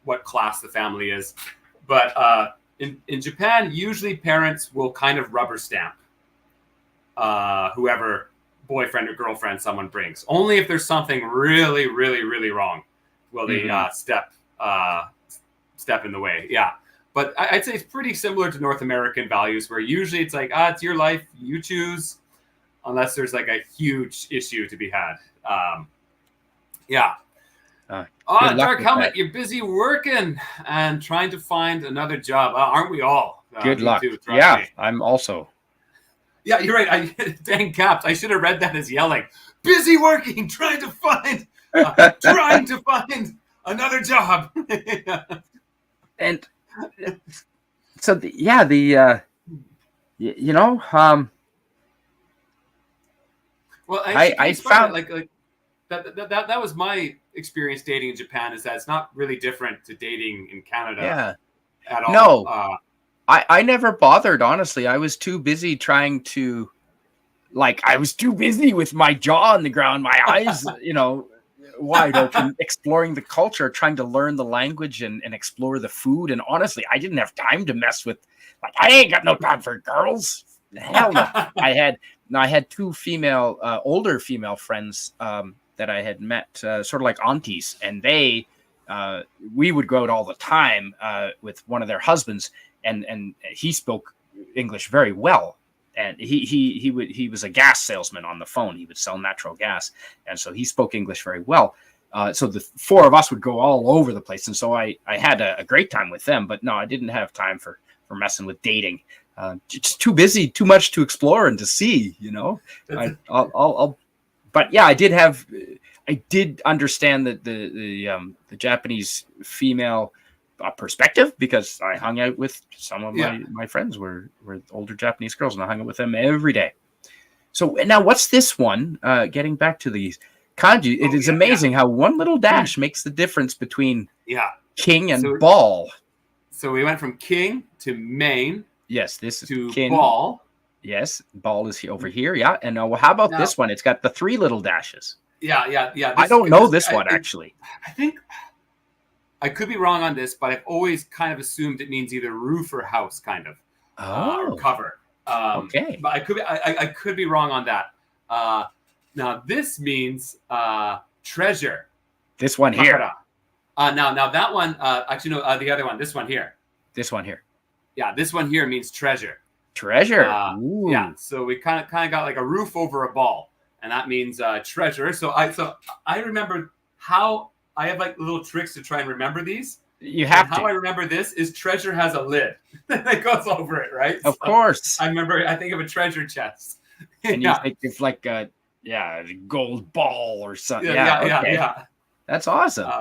what class the family is. But in Japan, usually parents will kind of rubber stamp whoever boyfriend or girlfriend someone brings. Only if there's something really, really, really wrong will they step in the way. Yeah. But I'd say it's pretty similar to North American values, where usually it's like, it's your life, you choose, unless there's like a huge issue to be had. Dark Helmet, you're busy working and trying to find another job. Aren't we all? Good luck. Too, yeah, me. I'm also. Yeah, you're right. Dang caps. I should have read that as yelling. Busy working, trying to find another job. And so, well, I found like that was my experience dating in Japan, is that it's not really different to dating in Canada at all. No, I never bothered, honestly. I was too busy trying to, I was too busy with my jaw on the ground, my eyes, wide open, exploring the culture, trying to learn the language and explore the food. And honestly, I didn't have time to mess with, I ain't got no time for girls. Hell no. I had two older female friends that I had met, sort of like aunties, and we would go out all the time with one of their husbands, and he spoke English very well. And he was a gas salesman on the phone. He would sell natural gas, and so he spoke English very well. So the four of us would go all over the place, and so I had a great time with them. But no, I didn't have time for messing with dating. Just too busy, too much to explore and to see. But yeah, I did understand that the Japanese female perspective, because I hung out with some of my friends were older Japanese girls, and I hung out with them every day. So now, what's this one? Getting back to the kanji, it is amazing how one little dash makes the difference between king and ball. So we went from king to main. Yes, this is to king. Ball. Yes, ball is over here. Yeah, and how about this one? It's got the three little dashes. Yeah. I don't know this one actually. I think I could be wrong on this, but I've always kind of assumed it means either roof or house, kind of, or cover. Okay, but I could be wrong on that. Now this means treasure. This one here. Now that one. Actually, no. The other one. This one here. This one here. Yeah, this one here means treasure. Treasure. Yeah. So we kind of got like a roof over a ball, and that means treasure. So I remember how. I have like little tricks to try and remember these. You have to. How I remember this is treasure has a lid that goes over it, right? Of course. I think of a treasure chest. And you think it's like a gold ball or something. Yeah. That's awesome.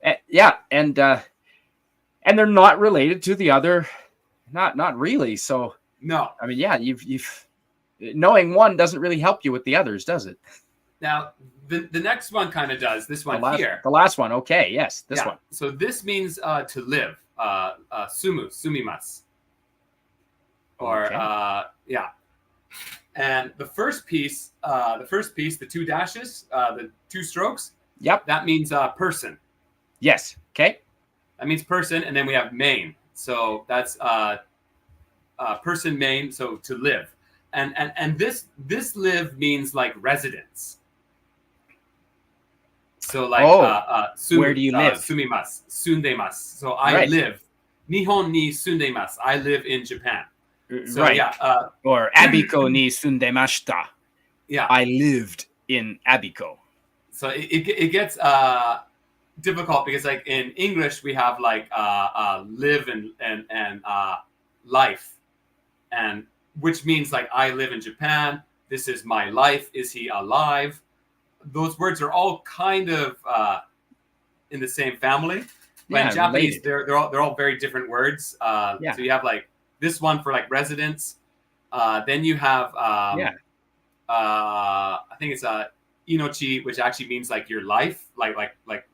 And they're not related to the other. Not really. So no. I mean, you've knowing one doesn't really help you with the others, does it? Now, the next one kind of does. This one here. The last one. Okay. Yes. This one. So this means to live. Sumimasu. Or, And the first piece, the two dashes, the two strokes, Yep. that means person. Yes. Okay. That means person, and then we have main. So that's person main. So to live, and this live means like residence. So like where do you live? sumimasu, sundemas. So I live. Nihon ni sundemasu. I live in Japan. So right. yeah. Or Abiko ni sundemashita. Yeah. I lived in Abiko. So it gets difficult because like in English we have like live and life, and which means like I live in Japan. This is my life. Is he alive? Those words are all kind of in the same family. But in Japanese, they're all very different words. So you have like this one for like residence. Then you have I think it's inochi, which actually means like your life, like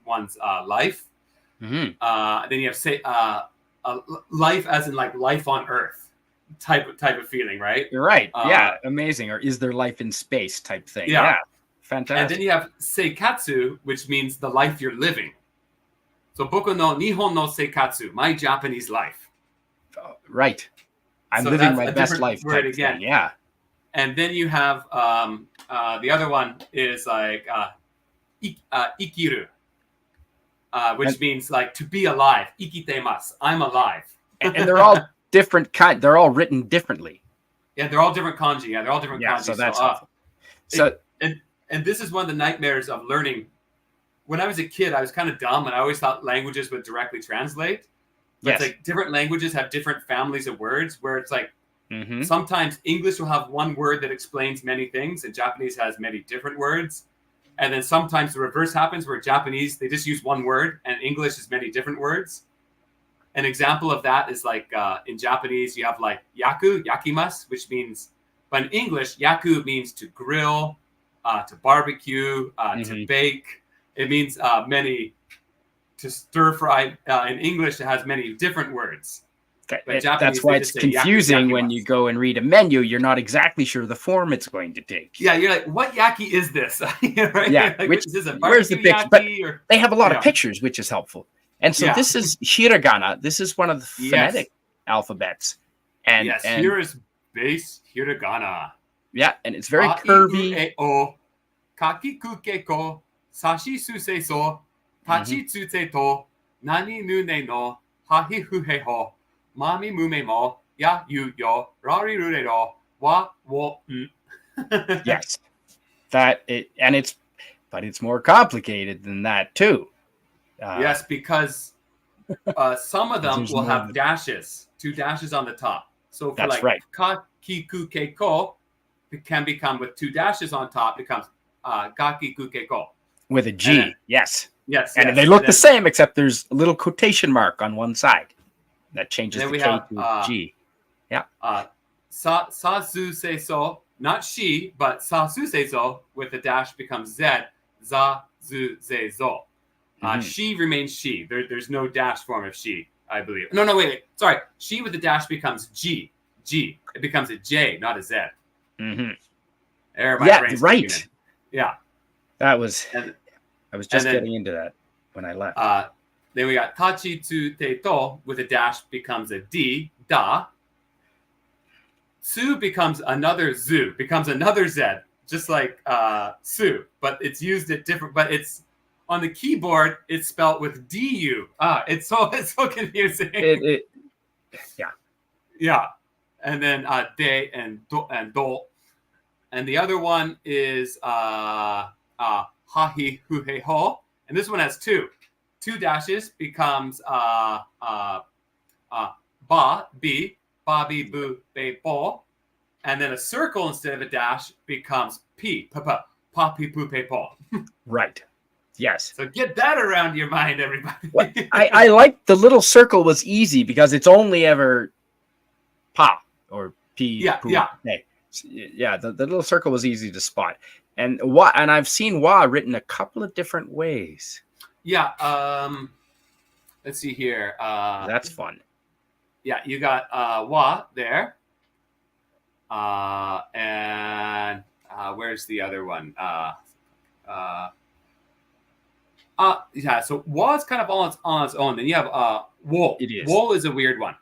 one's life. Mm-hmm. Then you have say life as in like life on Earth type of feeling, right? You're right. Amazing. Or is there life in space type thing? Yeah. Fantastic. And then you have seikatsu, which means the life you're living. So boku no nihon no seikatsu, my Japanese life. Right. I'm living my best life type again. Thing. Yeah. And then you have the other one is like ikiru, which means like to be alive. Ikitemasu, I'm alive. And they're all different kind. They're all written differently. Yeah, they're all different kanji. Yeah, they're all different kanji. So that's helpful. And this is one of the nightmares of learning. When I was a kid, I was kind of dumb, and I always thought languages would directly translate. But it's like different languages have different families of words, where it's like sometimes English will have one word that explains many things, and Japanese has many different words. And then sometimes the reverse happens, where Japanese, they just use one word, and English is many different words. An example of that is like in Japanese, you have like yaku, yakimasu, which means, but in English, yaku means to grill, to barbecue, to bake. It means many, to stir fry. In English, it has many different words. But That's why it's confusing when you go and read a menu. You're not exactly sure the form it's going to take. Yeah, you're like, what yaki is this? Right? Yeah, like, where's the picture? But they have a lot of pictures, which is helpful. And so this is hiragana. This is one of the phonetic alphabets. And here is base hiragana. Yeah, and it's very curvy. Kaki kuke ko, sashi suse so, tachi tsute to, nani nune no, hahi fuhe ho, mami mume mo, ya yu yo, rari rure ro, wa wo. Yes, but it's more complicated than that too. Yes, because some of them will have dashes, 2 dashes on the top. So for kaki kuke ko, it can become with 2 dashes on top, becomes gaki kuke ko. With a G, then, yes. And they look the same, except there's a little quotation mark on one side that changes the K to G. Yeah. Sa su se so, not she, but sa su se so with a dash becomes Z. Za zu ze zo. She remains she. There's no dash form of she, I believe. No, wait. Sorry. She with the dash becomes G. G. It becomes a J, not a Z. Right. Yeah. I was just getting into that when I left. Then we got tachi tsu te to with a dash becomes a D, da. Su becomes another zu, becomes another Z, just like su, but it's used at different, but it's on the keyboard, it's spelled with DU. It's so confusing. Yeah. And then de and do. And the other one is hahi huhe ho. And this one has 2 dashes, becomes ba bi bu be bo. And then a circle instead of a dash becomes p pa pi pu pe po. Right. Yes. So get that around your mind, everybody. I like the little circle was easy because it's only ever pa or p. Yeah. The little circle was easy to spot, and I've seen wa written a couple of different ways. Yeah. Let's see here. That's fun. Yeah, you got wa there. And where's the other one? Yeah, so wa is kind of on its own. Then you have wo. It is. Wo is a weird one.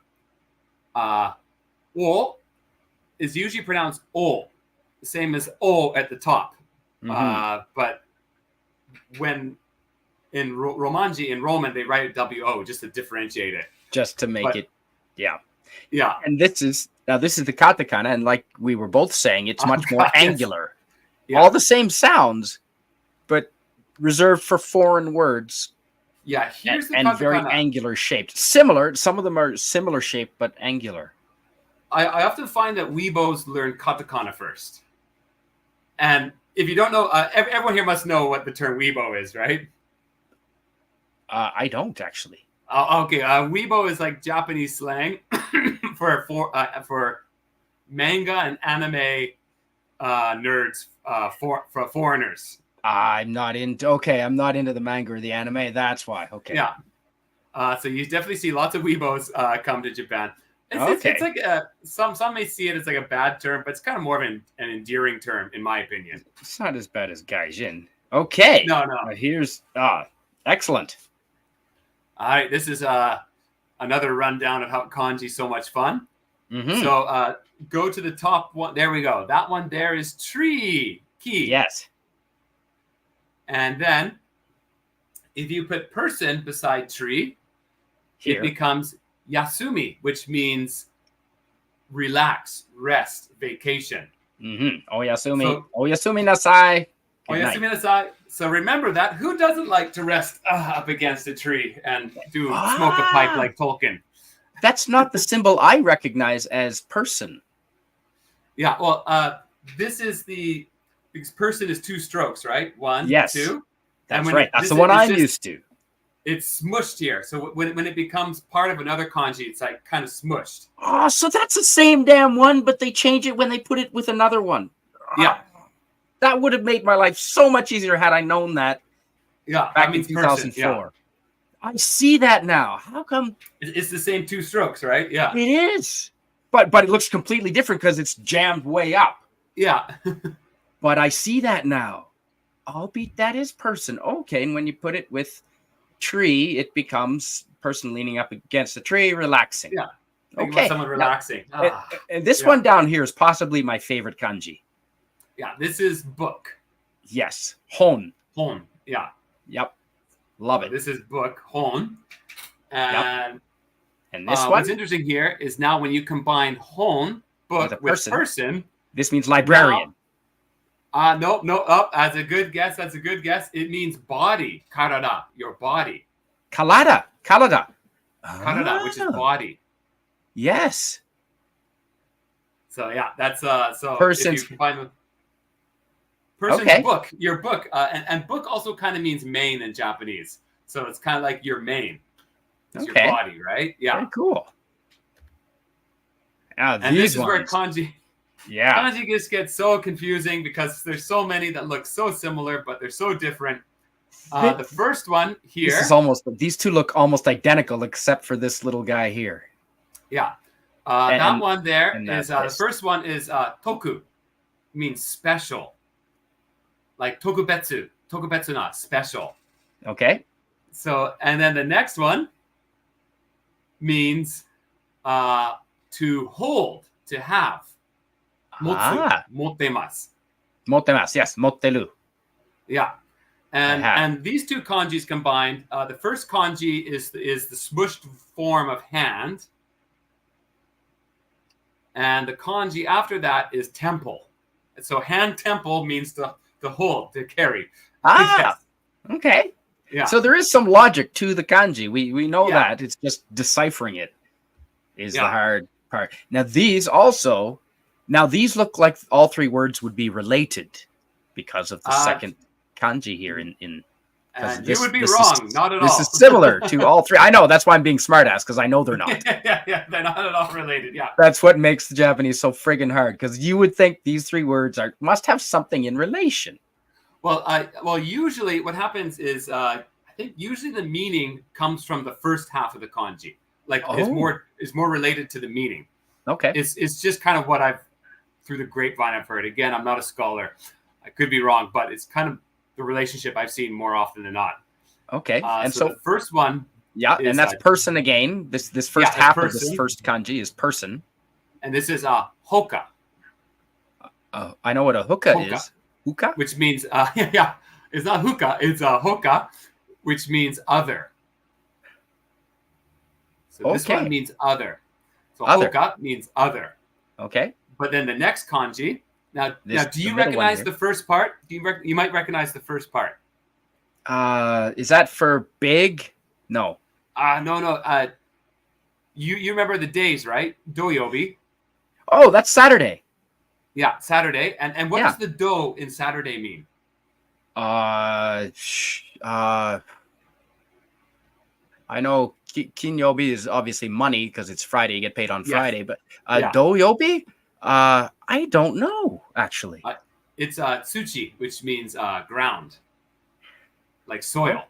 Wo is usually pronounced o, the same as o at the top. But when in Romanji, in Roman, they write it wo just to differentiate it. Just to make it, yeah. Yeah. And this is the katakana, and like we were both saying, it's much more angular. Yeah. All the same sounds, but reserved for foreign words. Yeah, here's the and katakana. Very angular shaped. Similar, some of them are similar shaped, but angular. I often find that Weebos learn katakana first. And if you don't know, everyone here must know what the term Weebo is, right? I don't actually. Okay, Weebo is like Japanese slang for manga and anime nerds, for foreigners. I'm not into the manga or the anime. That's why. Okay. Yeah. So you definitely see lots of Weebos come to Japan. It's like some may see it as like a bad term, but it's kind of more of an endearing term, in my opinion. It's not as bad as gaijin. Okay. No. Here's excellent. All right, this is another rundown of how kanji is so much fun. Mm-hmm. So go to the top one. There we go. That one there is tree, ki. Yes. And then if you put person beside tree, it becomes yasumi, which means relax, rest, vacation. Mm-hmm. Oyasumi nasai. Oyasumi nasai. So remember that. Who doesn't like to rest up against a tree and smoke a pipe like Tolkien? That's not the symbol I recognize as person. Yeah, well, this is because person is 2 strokes, right? 1, yes, 2. That's right. That's the one I'm used to. It's smushed here. So when it becomes part of another kanji, it's like kind of smushed. Oh, so that's the same damn one, but they change it when they put it with another one. Yeah. That would have made my life so much easier had I known that. Yeah, back in 2004. Yeah. I see that now. How come? It's the same 2 strokes, right? Yeah. It is. But it looks completely different because it's jammed way up. Yeah. But I see that now. Albeit that is person. Okay, and when you put it with tree, it becomes person leaning up against the tree, relaxing. Yeah. Okay. Someone relaxing. And this one down here is possibly my favorite kanji. Yeah, this is book. Yes. Hon. Hon. Yeah. Yep. Love it. This is book, hon. And, and this one? What's interesting here is now when you combine hon, book, with person. This means librarian. No. Oh, that's a good guess. It means body. Karada, your body. Karada, which is body. Yes. So yeah, that's so person's, if you combine with person's book, your book, and book also kind of means mane in Japanese. So it's kind of like your mane. It's your body, right? Yeah. Very cool. And this is where kanji just gets so confusing because there's so many that look so similar, but they're so different. The first one here. These two look almost identical except for this little guy here. Yeah. That one there is the first one is toku, means special. Like tokubetsu na, special. Okay. So, and then the next one means to hold, to have. Motsu, mottemasu. Mottemasu, yes, motteru. Yeah. And these 2 kanjis combined, the first kanji is the smushed form of hand. And the kanji after that is temple. So hand temple means to hold, to carry. Yes. Okay. Yeah. So there is some logic to the kanji. We know that. It's just deciphering it is the hard part. Now these look like all 3 words would be related because of the second kanji here in you would be wrong. Not at all. This is similar to all 3. I know. That's why I'm being smartass, because I know they're not. yeah, they're not at all related. Yeah. That's what makes the Japanese so friggin' hard, because you would think these 3 words must have something in relation. Well, usually what happens is I think usually the meaning comes from the first half of the kanji. Like is more related to the meaning. Okay. It's just kind of what I've through the grapevine I've heard. Again, I'm not a scholar. I could be wrong, but it's kind of the relationship I've seen more often than not. Okay. And so the first one, and that's person again. This first half of this first kanji is person. And this is hoka. I know what a hookah is. Hookah? Which means, it's not hookah, it's hoka, which means other. So this one means other. So other. Hoka means other. Okay. But then the next kanji, now do you recognize the first part? You might recognize the first part. Is that for big? No. No. You remember the days, right? Doyobi. Oh, that's Saturday. Yeah, Saturday. And what does the do in Saturday mean? I know Kinyobi is obviously money because it's Friday. You get paid on Friday. But Doyobi? I don't know, actually. It's tsuchi, which means ground, like soil.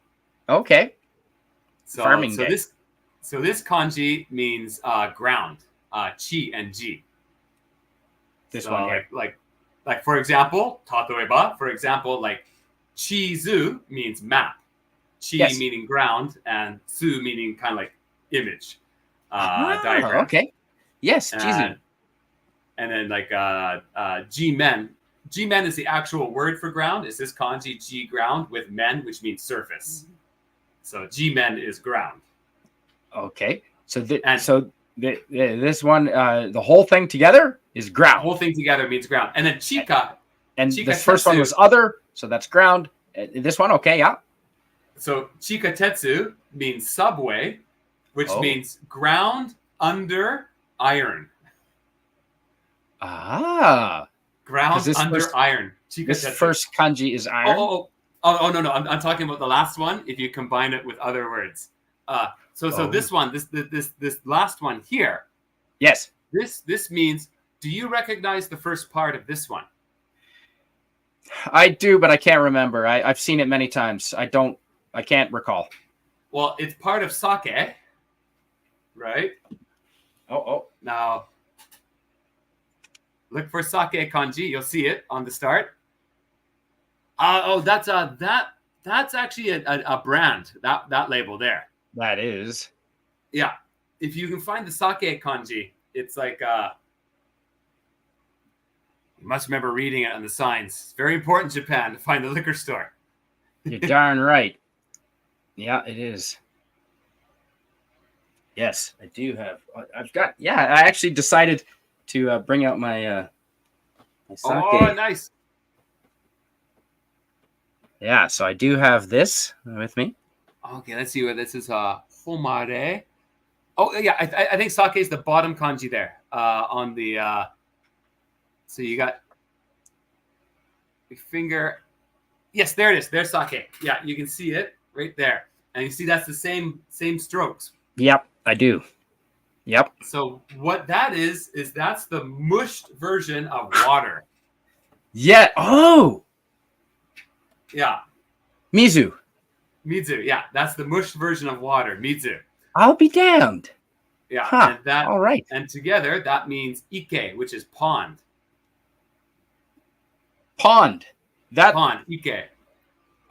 Okay. Farming day. This kanji means ground, chi and ji. This one here. Like for example, tatoeba, for example, like chizu means map. Chi meaning ground and su meaning kind of like image, diagram. Okay. Yes, chizu. And then like G-men. G-men is the actual word for ground. Is this kanji G ground with men, which means surface. So G-men is ground. Okay. So this one, the whole thing together is ground. The whole thing together means ground. And then chika. And the first one was other, so that's ground. This one, okay, yeah. So chika tetsu means subway, which means ground under iron. Ground under iron. This first kanji is iron. No. I'm talking about the last one. If you combine it with other words. So this one, this last one here. Yes. This means. Do you recognize the first part of this one? I do, but I can't remember. I've seen it many times. I can't recall. Well, it's part of sake, right? Now. Look for sake kanji. You'll see it on the start. That's actually a brand. That label there. That is. Yeah. If you can find the sake kanji, it's like you must remember reading it on the signs. It's very important in Japan to find the liquor store. You're darn right. Yeah, it is. Yes, I do have. I've got. Yeah, I actually decided to bring out my sake. Oh, nice. Yeah, so I do have this with me. Okay, let's see what this is. Homare. Oh, yeah, I think sake is the bottom kanji there on the. So you got your finger. Yes, there it is. There's sake. Yeah, you can see it right there, and you see that's the same strokes. Yep, I do. Yep. So what that is that's the mushed version of water. Yeah. Oh. Yeah. Mizu. Yeah, that's the mushed version of water. Mizu. I'll be damned. Yeah. Huh. And that. All right. And together that means ike, which is pond. Pond. Pond. Ike.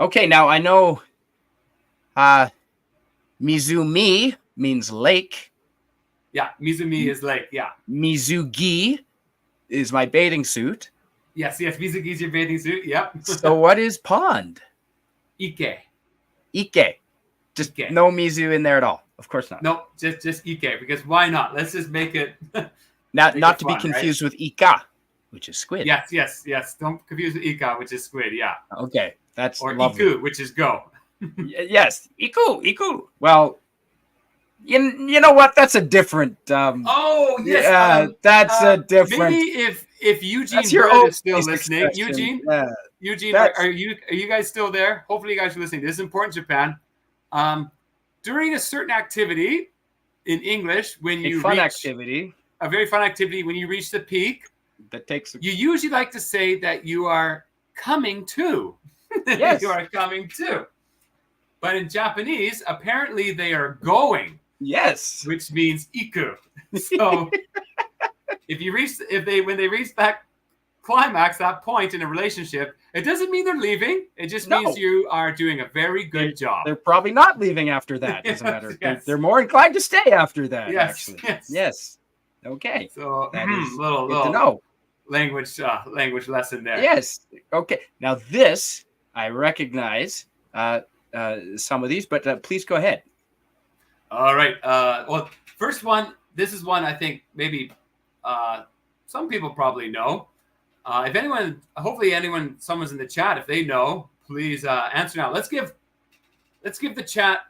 Okay. Now I know. Mizumi means lake. Yeah, Mizumi is lake. Yeah. Mizugi is my bathing suit. Yes, Mizugi is your bathing suit. Yep. So what is pond? Ike. Just Ike. no Mizu in there at all. Of course not. No, just Ike, because why not? Let's just make it. Not to be confused with Ika, which is squid. Yes. Don't confuse with Ika, which is squid. Yeah. Okay, that's or lovely. Iku, which is go. Yes, Iku. Well, you know what? That's a different. Oh yes. Yeah, that's a different. Maybe if Eugene that's your Bird is still listening, expression. Eugene, are you guys still there? Hopefully, you guys are listening. This is important, Japan. During a certain activity in English, when you reach a very fun activity, when you reach the peak, you usually like to say that you are coming to. Yes, you are coming to. But in Japanese, apparently they are going. Yes, which means iku. So when they reach that climax, that point in a relationship, it doesn't mean they're leaving. It just means you are doing a very good job. They're probably not leaving after that. As a matter, they're more inclined to stay after that. Actually, yes. Okay. So that is little good to know. Language lesson there. Yes. Okay. Now this I recognize some of these, but please go ahead. All right. Well, first one. This is one I think maybe some people probably know. If anyone, hopefully someone's in the chat. If they know, please answer now. Let's give the chat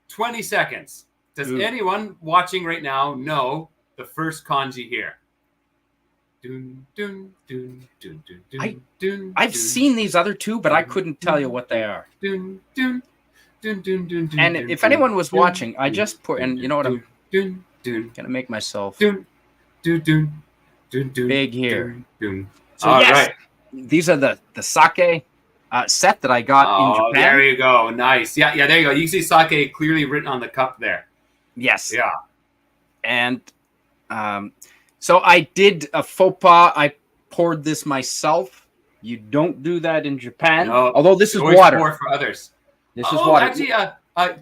20 seconds. Does anyone watching right now know the first kanji here? I've seen these other two, but I couldn't tell you what they are. And if anyone was watching, I just put, and you know what, I'm gonna make myself big here. So right. These are the sake set that I got in Japan. There you go. Nice. Yeah, there you go. You can see sake clearly written on the cup there. Yes. Yeah. And so I did a faux pas. I poured this myself. You don't do that in Japan. No, although this is water. Pour for others. This is water. Actually,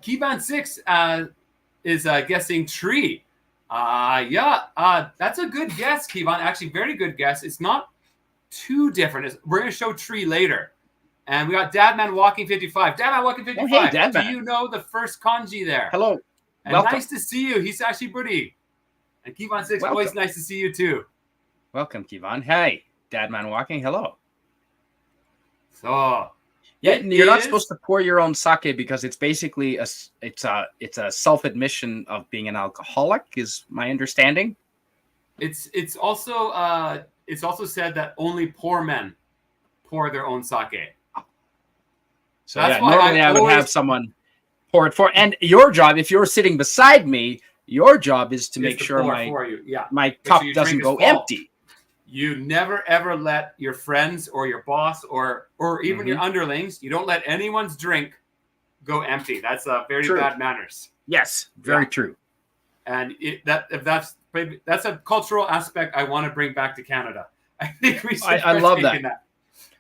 Kiban 6 is guessing tree. That's a good guess, Kiban. Actually, very good guess. It's not too different. We're going to show tree later. And we got Dadman Walking 55. Dadman Walking 55. Oh, hey, Dadman. Do you know the first kanji there? Hello. And nice to see you. Hisashi Buri. And Kiban 6, always nice to see you too. Welcome, Kiban. Hey, Dadman Walking. Hello. So, you're not supposed to pour your own sake because it's basically a self-admission of being an alcoholic, is my understanding. It's also said that only poor men pour their own sake. So that's why normally I would have someone pour it for. And your job, if you're sitting beside me, your job is to make sure my cup doesn't go empty. You never ever let your friends or your boss or even your underlings, you don't let anyone's drink go empty. That's very bad manners. Yes, very true. And that's a cultural aspect I want to bring back to Canada. I think we should. I love that.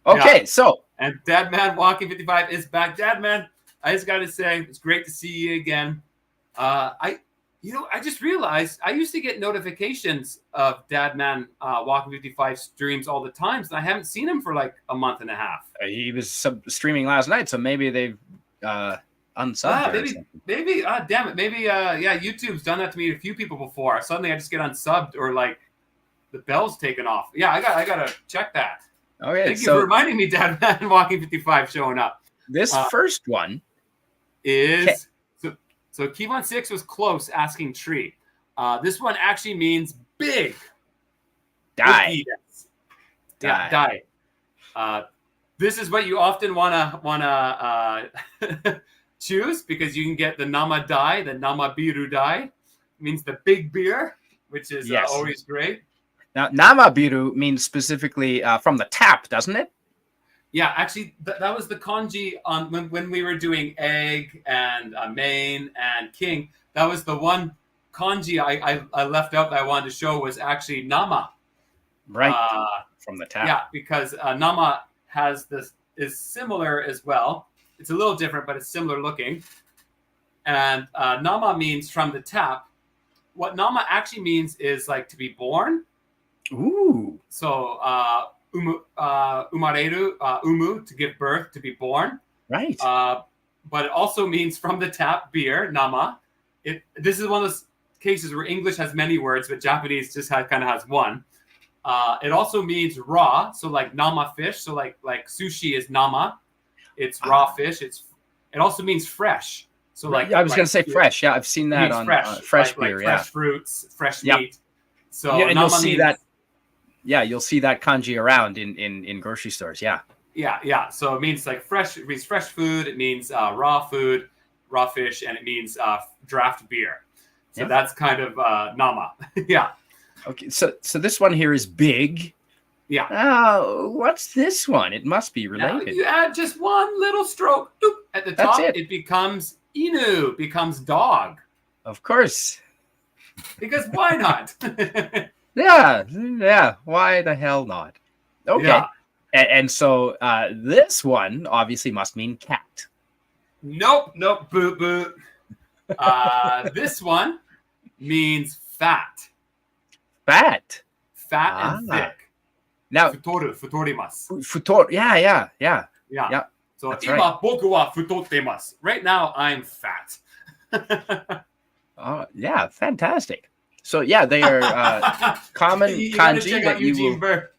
Okay, so and Dadman Walking 55 is back. Dadman, I just got to say, it's great to see you again. I just realized I used to get notifications of Dadman Walking 55 streams all the time, and I haven't seen him for like a month and a half. He was streaming last night, so maybe they've unsubbed. Maybe, damn it, maybe, YouTube's done that to me a few people before. Suddenly, I just get unsubbed or like the bell's taken off. Yeah, I gotta check that. Okay, thank you for reminding me, Dadman Walking 55 showing up. This first one is. So Kivan 6 was close, asking tree. This one actually means big. Die. Die. This is what you often wanna choose because you can get the Nama Dai, the Nama Biru Dai. It means the big beer, which is always great. Now, Nama Biru means specifically from the tap, doesn't it? Yeah, actually, that was the kanji on when we were doing egg and main and king. That was the one kanji I left out that I wanted to show was actually nama. Right, from the tap. Yeah, because nama is similar as well. It's a little different, but it's similar looking. And nama means from the tap. What nama actually means is like to be born. Ooh. So umareru, umu, to give birth, to be born. Right. But it also means from the tap, beer, nama. This is one of those cases where English has many words, but Japanese just kind of has one. It also means raw, so like nama fish. So like sushi is nama. It's raw fish. It also means fresh. So like I was going to say fresh. Yeah, I've seen that on fresh beer. Like fresh fruits, fresh meat. So and you'll see that. Yeah, you'll see that kanji around in grocery stores. Yeah. Yeah. So it means like fresh. It means fresh food. It means raw food, raw fish, and it means draft beer. So that's kind of nama. Yeah. Okay. So this one here is big. Yeah. What's this one? It must be related. Now you add just one little stroke at the top. It becomes inu, becomes dog. Of course. Because why not? Yeah. Why the hell not? Okay. Yeah. And so this one obviously must mean cat. Nope. Boo boo. This one means fat. Fat. Fat and thick. Now, futorimasu. Yeah. Yeah. So, that's ima boku wa futottemasu. Right now, I'm fat. Yeah, fantastic. So, yeah, they are common you gotta kanji check that out you Eugene will... Burr.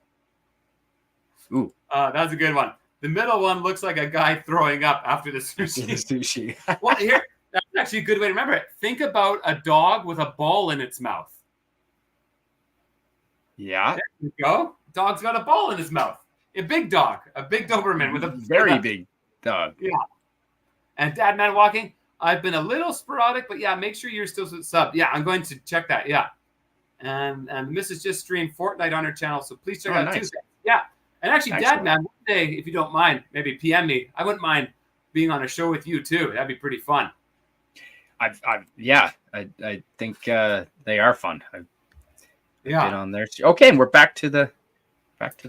Ooh. That's a good one. The middle one looks like a guy throwing up after the sushi. Well, here, that's actually a good way to remember it. Think about a dog with a ball in its mouth. Yeah. There you go. Dog's got a ball in his mouth. A big dog. A big Doberman with a... Very big dog. Yeah. And Dad Man Walking, I've been a little sporadic, but yeah, make sure you're still sub. Yeah, I'm going to check that. Yeah. And Mrs. just streamed Fortnite on her channel, so please check out Tuesday. Yeah. And actually, Excellent. Dad Man, one day, if you don't mind, maybe PM me. I wouldn't mind being on a show with you too. That'd be pretty fun. I think they are fun. I've been on there. Okay, and we're back to the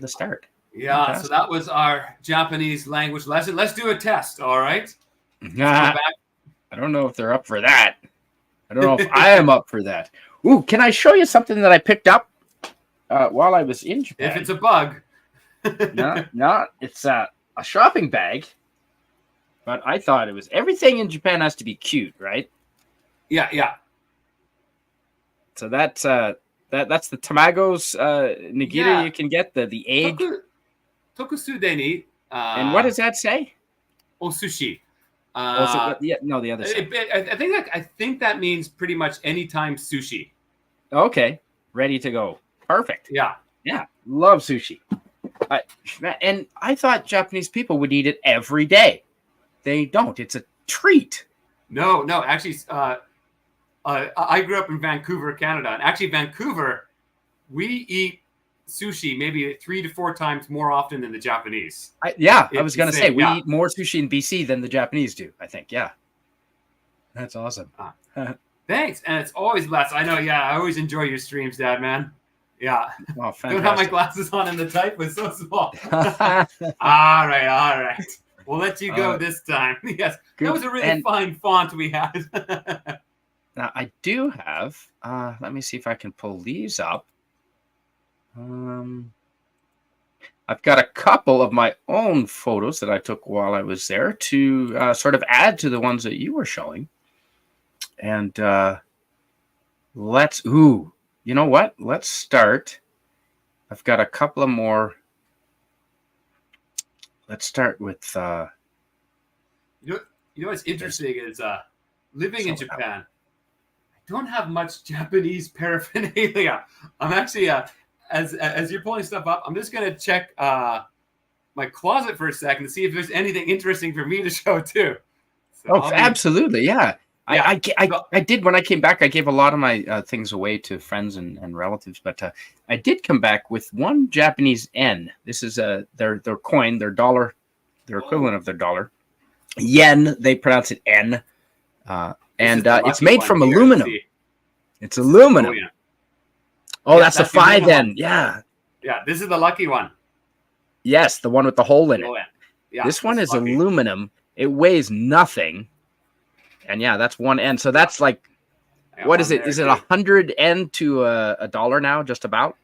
start. Yeah, fantastic. So that was our Japanese language lesson. Let's do a test, all right? I don't know if they're up for that. I don't know if I am up for that. Ooh, can I show you something that I picked up while I was in Japan? If it's a bug. No, it's a shopping bag. But I thought it was... Everything in Japan has to be cute, right? Yeah. So that's the tamagos nigiri you can get, the egg. Tokusude ni. And what does that say? Osushi. The other side. I think that means pretty much anytime sushi. Okay, ready to go. Perfect. Yeah. Love sushi. And I thought Japanese people would eat it every day. They don't. It's a treat. No. Actually, I grew up in Vancouver, Canada, and actually Vancouver, we eat sushi maybe 3 to 4 times more often than the Japanese. I was going to say, we eat more sushi in BC than the Japanese do, I think. Yeah. That's awesome. Thanks. And it's always less. I know. Yeah. I always enjoy your streams, Dad, man. Yeah. Oh, fantastic. Don't have my glasses on and the type was so small. All right. We'll let you go this time. Yes. Good. That was a really fine font we had. Now, I do have, let me see if I can pull these up. I've got a couple of my own photos that I took while I was there to sort of add to the ones that you were showing. And you know what? Let's start. I've got a couple of more. Let's start with... You know what's interesting is living in Japan, I don't have much Japanese paraphernalia. I'm actually... As you're pulling stuff up, I'm just going to check my closet for a second to see if there's anything interesting for me to show too. So absolutely, yeah. I did, when I came back, I gave a lot of my things away to friends and relatives, but I did come back with one Japanese yen. This is their coin, their dollar, their equivalent of their dollar. Yen, they pronounce it N. And it's made from aluminum. It's aluminum. Oh, that's a 5 N. Yeah. Yeah, this is the lucky one. Yes, the one with the hole in it. Yeah, this one is lucky. Aluminum. It weighs nothing. And yeah, that's 1 N. So that's like, what is it? Is it 100 N to a dollar now, just about?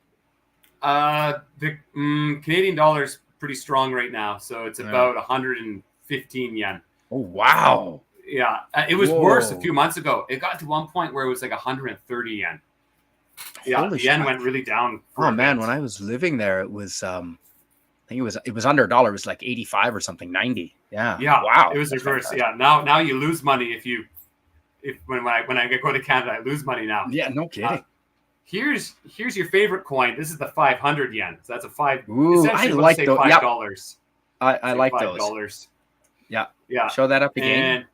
The Canadian dollar is pretty strong right now. So it's about 115 yen. Oh, wow. Yeah. It was worse a few months ago. It got to one point where it was like 130 yen. Yeah, the yen went really down. Oh man, when I was living there, it was I think it was under $1. It was like 85 or something, 90. Yeah. Wow. It was reverse. Yeah. Now you lose money when I go to Canada, I lose money now. Yeah, no kidding. Here's your favorite coin. This is the 500 yen. So that's a $5. Ooh, I like those. $5. I like those. $5. Yeah. Show that up again. And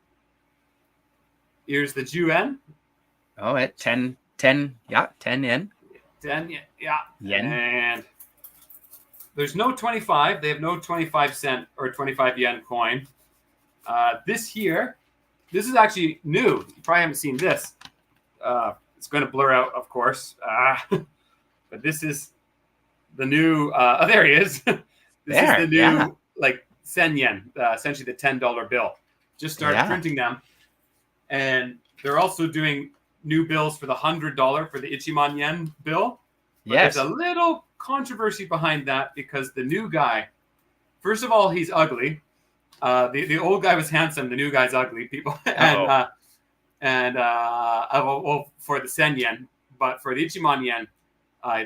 here's the Juan. Oh, at 10 yen. 10 yen. Yeah. Yen. And there's no 25. They have no 25 cent or 25 yen coin. This is actually new. You probably haven't seen this. It's going to blur out, of course. But this is the new. There he is. This is the new like sen yen, essentially the $10 bill. Just started printing them, and they're also doing new bills for the $100 for the Ichiman yen bill. But there's a little controversy behind that because the new guy, first of all, he's ugly. The old guy was handsome. The new guy's ugly. People well, for the sen yen, but for the Ichiman yen,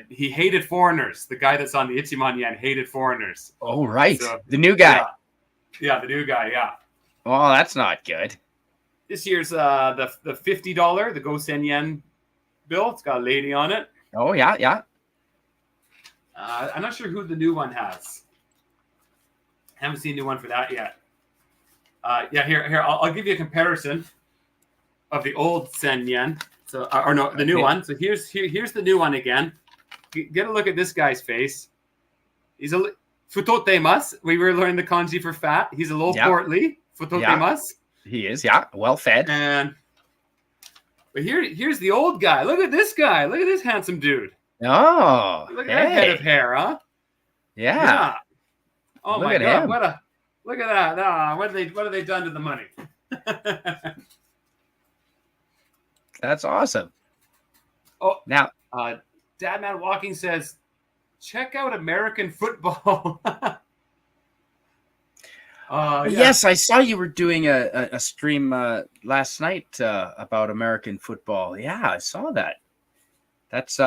he hated foreigners. The guy that's on the Ichiman yen hated foreigners. Oh, right. So, the new guy. Yeah, the new guy. Yeah. Oh, that's not good. This year's the $50, the Go Sen Yen bill. It's got a lady on it. Oh, yeah. I'm not sure who the new one has. I haven't seen a new one for that yet. Here. I'll give you a comparison of the old Sen Yen. So, or no, the new one. So here's the new one again. Get a look at this guy's face. He's a futotemasu. We were learning the kanji for fat. He's a little portly. Futotemasu. He is, well fed. But here's the old guy. Look at this guy. Look at this handsome dude. Oh, look at that head of hair, huh? Yeah. Oh my God! Look at that! What have they done to the money? That's awesome. Oh, now, Dadman Walking says, check out American football. Yes, I saw you were doing a stream last night about American football. Yeah, I saw that. That's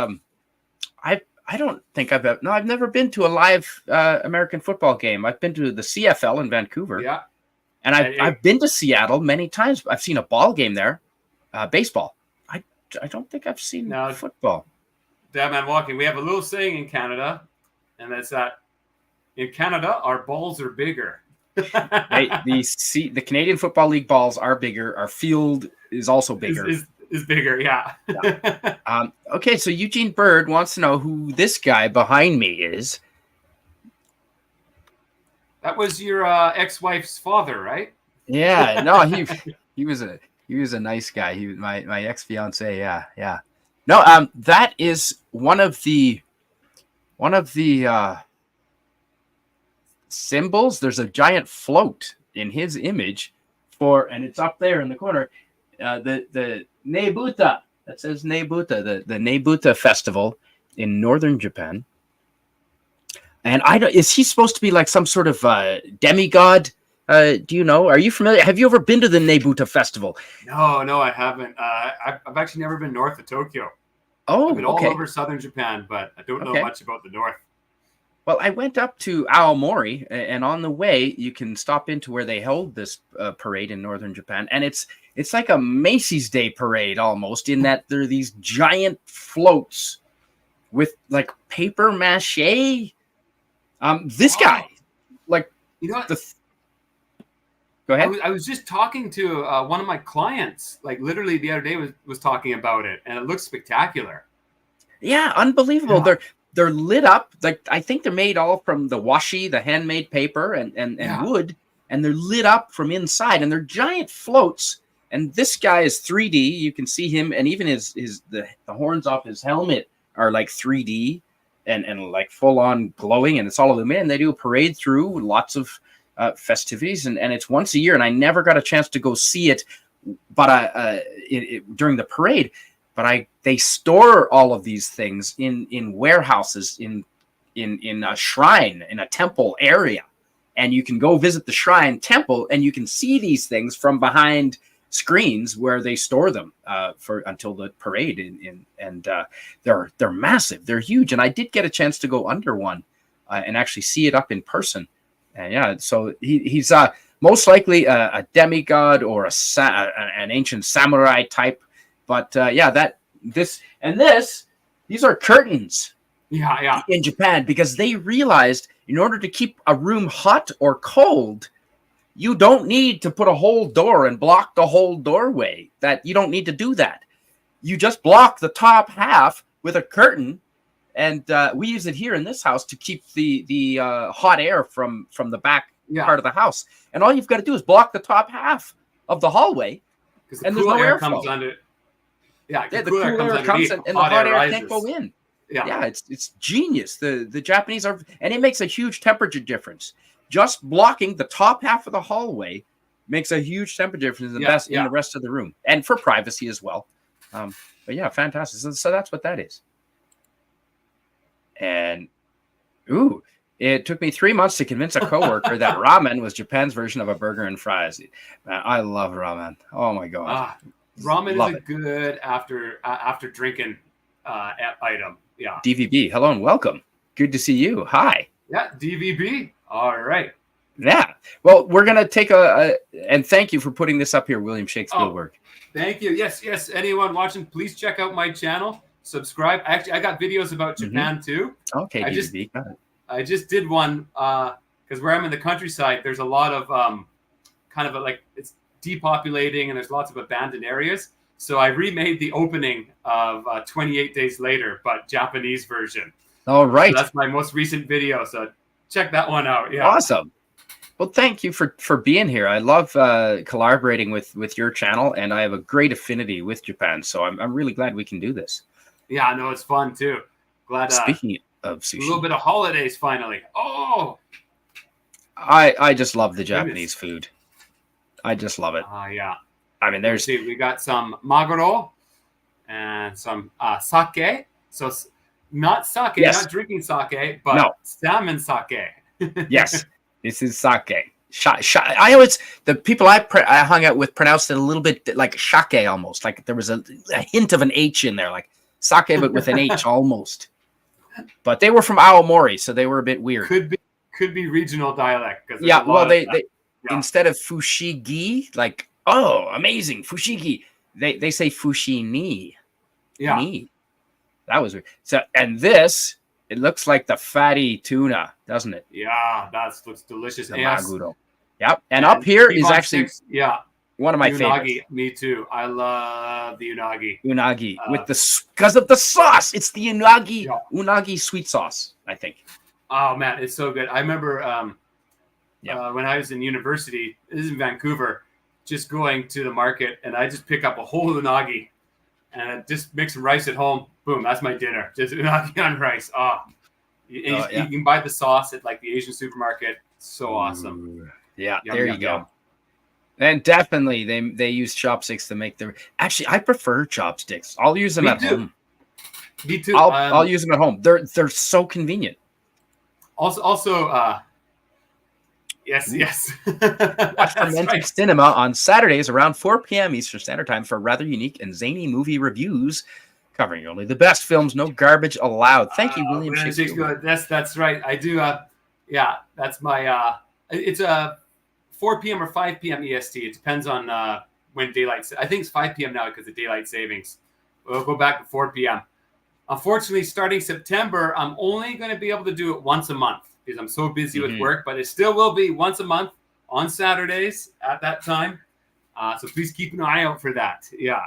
I don't think I've never been to a live American football game. I've been to the CFL in Vancouver. Yeah. And I've been to Seattle many times. I've seen a ball game there, baseball. I don't think I've seen football. Dadman Walking, we have a little saying in Canada, and that's that in Canada, our balls are bigger. The Canadian Football League balls are bigger. Our field is also bigger. Is bigger, yeah. Okay, so Eugene Bird wants to know who this guy behind me is. That was your ex-wife's father, right? Yeah, no, he was a nice guy. He was my ex-fiance. Yeah. No, that is one of the symbols. There's a giant float in his image and it's up there in the corner. The Nebuta, that says Nebuta, the Nebuta festival in northern Japan. And is he supposed to be like some sort of demigod? Do you know? Are you familiar? Have you ever been to the Nebuta festival? No, I haven't. I've actually never been north of Tokyo. Oh, I've been all over southern Japan, but I don't know much about the north. Well, I went up to Aomori, and on the way, you can stop into where they hold this parade in northern Japan, and it's like a Macy's Day parade almost, in that there are these giant floats with like paper mache. This guy, like, you know what? Go ahead. I was just talking to one of my clients, like literally the other day was talking about it, and it looks spectacular. Yeah, unbelievable. Yeah. They're lit up. Like, I think they're made all from the washi, the handmade paper and wood, and they're lit up from inside, and they're giant floats. And this guy is 3D. You can see him, and even the horns off his helmet are like 3D and like full on glowing, and it's all illuminated. And they do a parade through lots of festivities, and it's once a year. And I never got a chance to go see it, but during the parade. But they store all of these things in warehouses in a shrine, in a temple area, and you can go visit the shrine temple, and you can see these things from behind screens where they store them until the parade. And they're massive, they're huge, and I did get a chance to go under one and actually see it up in person. And so he's most likely a demigod or an ancient samurai type. But these are curtains in Japan, because they realized in order to keep a room hot or cold, you don't need to put a whole door and block the whole doorway. That you don't need to do that. You just block the top half with a curtain, and we use it here in this house to keep the hot air from the back part of the house. And all you've got to do is block the top half of the hallway, and there's no air comes under. Yeah, the cool air comes and the hot air can't go in. Yeah, it's genius. The Japanese are, and it makes a huge temperature difference. Just blocking the top half of the hallway makes a huge temperature difference in the rest of the room, and for privacy as well. But yeah, fantastic. So that's what that is. And it took me 3 months to convince a coworker that ramen was Japan's version of a burger and fries. Man, I love ramen. Oh my god, ramen is a good after drinking item. Yeah. DVB, hello and welcome. Good to see you. Hi. Yeah, DVB. All right. Yeah. Well, we're gonna take and thank you for putting this up here, William Shakespeare. Thank you. Yes. Anyone watching, please check out my channel. Subscribe. Actually, I got videos about Japan too. Okay, DVB. I just did one because where I'm in the countryside, there's a lot of it's depopulating and there's lots of abandoned areas. So I remade the opening of 28 Days Later, but Japanese version. All right. So that's my most recent video. So check that one out. Yeah. Awesome. Well, thank you for being here. I love collaborating with your channel, and I have a great affinity with Japan. So I'm really glad we can do this. Yeah, I know it's fun too. Glad. Speaking of sushi, a little bit of holidays finally. Oh, I just love the Japanese food. I just love it. Yeah. I mean, we got some maguro and some sake. So not sake, not drinking sake, but salmon sake. Yes, this is sake. I always, the people I hung out with pronounced it a little bit like shake almost, like there was a hint of an H in there, like sake but with an H almost. But they were from Aomori, so they were a bit weird. Could be regional dialect. Yeah, well, they instead of fushigi, like, oh, amazing, fushigi, they say fushini. Yeah. Ni. That was weird. So, and this, it looks like the fatty tuna, doesn't it? Yeah, that looks delicious. The maguro. Yep. And up here is actually one of my favorites. Me too. I love the unagi. Unagi with because of the sauce. It's the unagi sweet sauce, I think. Oh man, it's so good. I remember when I was in university, this is in Vancouver, just going to the market and I just pick up a whole unagi and I just make some rice at home. Boom, that's my dinner. Just unagi on rice. You can buy the sauce at like the Asian supermarket. So awesome. Yeah, there you go. And definitely they use chopsticks to make their. Actually, I prefer chopsticks. I'll use them at home. Me too. I'll use them at home. They're so convenient. Also, yes. Watch Fermented Cinema on Saturdays around 4 p.m. Eastern Standard Time for rather unique and zany movie reviews covering only the best films, no garbage allowed. Thank you, William Shakespeare. That's right. I do. That's my. It's a 4 p.m. or 5 p.m. EST. It depends on when daylight. I think it's 5 p.m. now because of daylight savings. We'll go back to 4 p.m. Unfortunately, starting September, I'm only going to be able to do it once a month because I'm so busy with work, but it still will be once a month on Saturdays at that time. So please keep an eye out for that. Yeah.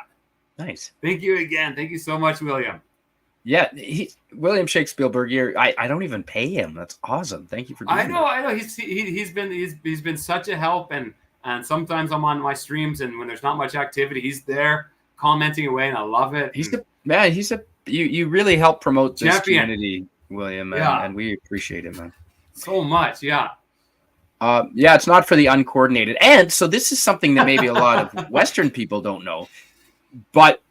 Nice. Thank you again. Thank you so much, William. Yeah. William Shakespeare, I don't even pay him. That's awesome. Thank you for doing that. I know. He's been such a help, and sometimes I'm on my streams, and when there's not much activity, he's there commenting away, and I love it. You really help promote this community, William, and we appreciate it, man. So much, yeah. It's not for the uncoordinated. And so this is something that maybe a lot of Western people don't know. But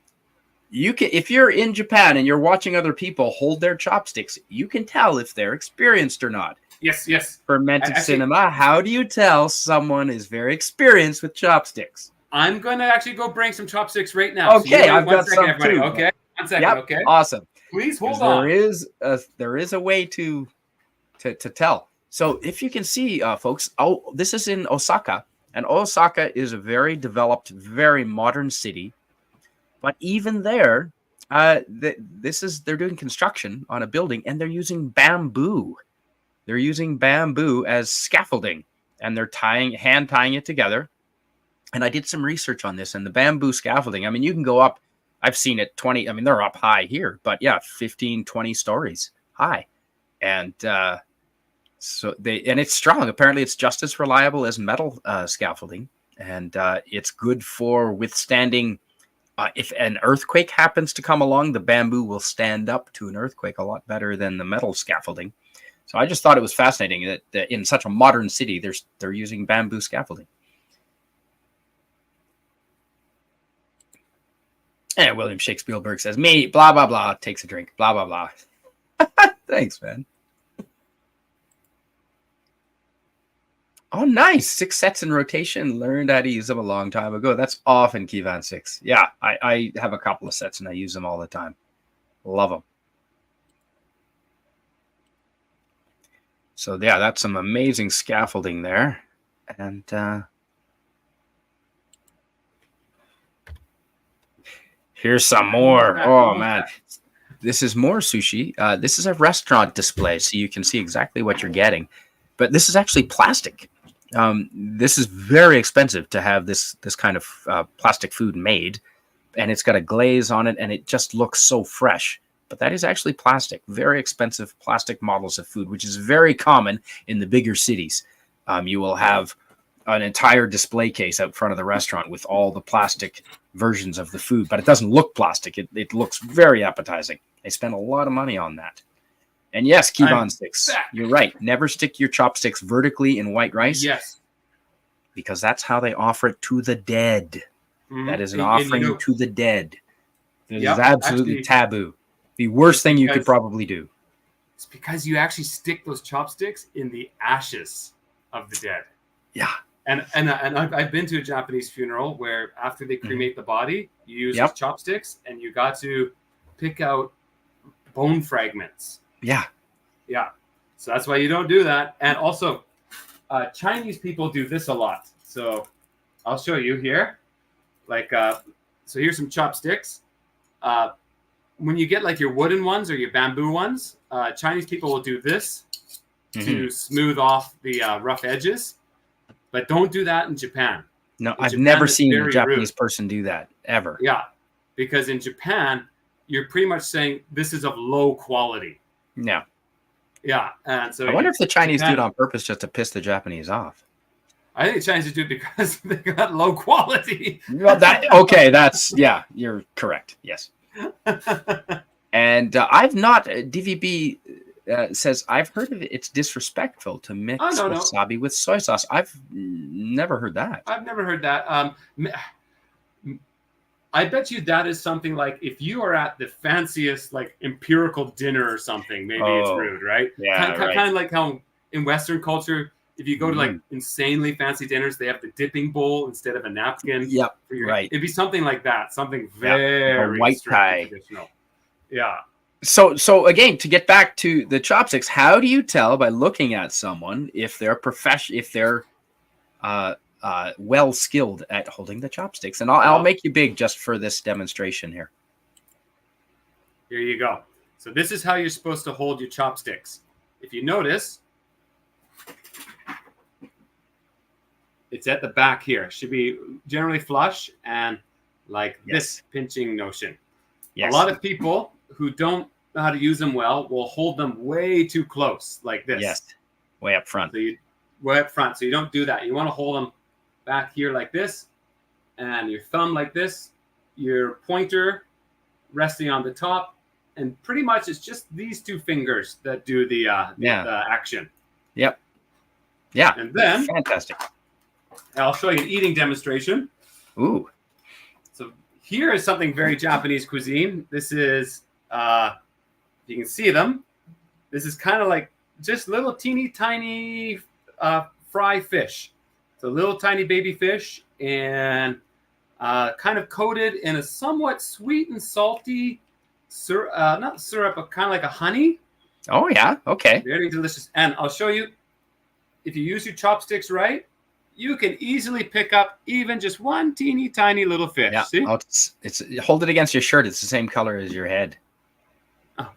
you can, if you're in Japan and you're watching other people hold their chopsticks, you can tell if they're experienced or not. Yes. Fermented Cinema. How do you tell someone is very experienced with chopsticks? I'm going to actually go bring some chopsticks right now. Okay, I've got some everybody. too. Okay. 1 second, okay. Awesome. Please hold on. There is a way to tell. So if you can see, folks, this is in Osaka, and Osaka is a very developed, very modern city. But even there, they're doing construction on a building, and they're using bamboo. They're using bamboo as scaffolding, and they're hand tying it together. And I did some research on this, and the bamboo scaffolding. I mean, you can go up. I've seen it 20. I mean, they're up high here, but 15, 20 stories high, and and it's strong. Apparently, it's just as reliable as metal scaffolding, and it's good for withstanding If an earthquake happens to come along, the bamboo will stand up to an earthquake a lot better than the metal scaffolding. So I just thought it was fascinating that in such a modern city, they're using bamboo scaffolding. And William Shakespeare says, me, blah, blah, blah, takes a drink, blah, blah, blah. Thanks, man. Oh, nice. 6 sets in rotation. Learned how to use them a long time ago. That's often Kivan 6. Yeah, I have a couple of sets and I use them all the time. Love them. So, yeah, that's some amazing scaffolding there. And here's some more. Oh, man. This is more sushi. This is a restaurant display, so you can see exactly what you're getting. But this is actually plastic. This is very expensive to have this kind of plastic food made. And it's got a glaze on it, and it just looks so fresh. But that is actually plastic. Very expensive plastic models of food, which is very common in the bigger cities. You will have an entire display case out front of the restaurant with all the plastic versions of the food, but it doesn't look plastic. It looks very appetizing. They spend a lot of money on that. And yes, Kivan 6, you're right. Never stick your chopsticks vertically in white rice. Yes. Because that's how they offer it to the dead. Mm-hmm. That is an offering to the dead. It is absolutely taboo. The worst thing you could probably do. It's because you actually stick those chopsticks in the ashes of the dead. Yeah. And I've been to a Japanese funeral where after they cremate the body, you use these chopsticks and you got to pick out bone fragments. Yeah. Yeah. So that's why you don't do that. And also, Chinese people do this a lot. So I'll show you here. So here's some chopsticks. When you get like your wooden ones or your bamboo ones, Chinese people will do this to smooth off the rough edges. But don't do that in Japan. No, I've never seen a Japanese person do that, ever. Yeah, because in Japan, you're pretty much saying this is of low quality. Yeah. Yeah, and so I wonder if the Chinese do it on purpose just to piss the Japanese off. I think the Chinese do it because they got low quality. Well, you're correct. Yes. And I've not, DVB says, I've heard of it. It's disrespectful to mix wasabi with soy sauce. I've never heard that. I've never heard that. I bet you that is something like if you are at the fanciest like empirical dinner or something, maybe it's rude, right? Yeah, kind of like how in Western culture, if you go to like insanely fancy dinners, they have the dipping bowl instead of a napkin. Yep, right. It'd be something like that, something very white tie. Traditional. Yeah. So again, to get back to the chopsticks, how do you tell by looking at someone if they're well skilled at holding the chopsticks? And I'll make you big just for this demonstration here. Here you go. So this is how you're supposed to hold your chopsticks. If you notice, it's at the back here. It should be generally flush and like this pinching notion. Yes. A lot of people who don't know how to use them well will hold them way too close like this. Yes. Way up front. Way up front. So you don't do that. You want to hold them back here like this, and your thumb like this, your pointer resting on the top, and pretty much it's just these two fingers that do the action. Yep. Yeah. And then fantastic. I'll show you an eating demonstration. Ooh. So here is something very Japanese cuisine. This is you can see them. This is kind of like just little teeny tiny fry fish. So little tiny baby fish and kind of coated in a somewhat sweet and salty syrup, not syrup, but kind of like a honey. Oh, yeah. Okay. Very delicious. And I'll show you, if you use your chopsticks right, you can easily pick up even just one teeny tiny little fish. Yeah. See? Oh, it's hold it against your shirt. It's the same color as your head. Oh.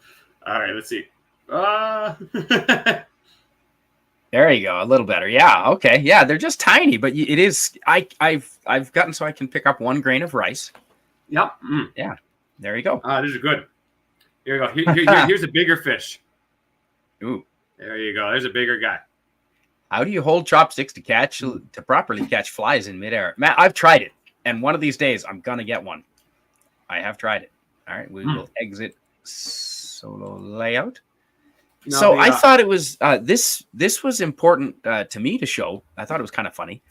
All right. Let's see. There you go. A little better. Yeah. Okay. Yeah. They're just tiny, but it is. I've gotten so I can pick up 1 grain of rice. Yep. Yeah. There you go. These are good. Here you go. Here's a bigger fish. Ooh. There you go. There's a bigger guy. How do you hold chopsticks to properly catch flies in midair? Matt, I've tried it, and one of these days I'm gonna get one. I have tried it. All right, we will exit solo layout. No, So I thought it was this was important to me to show. I thought it was kind of funny.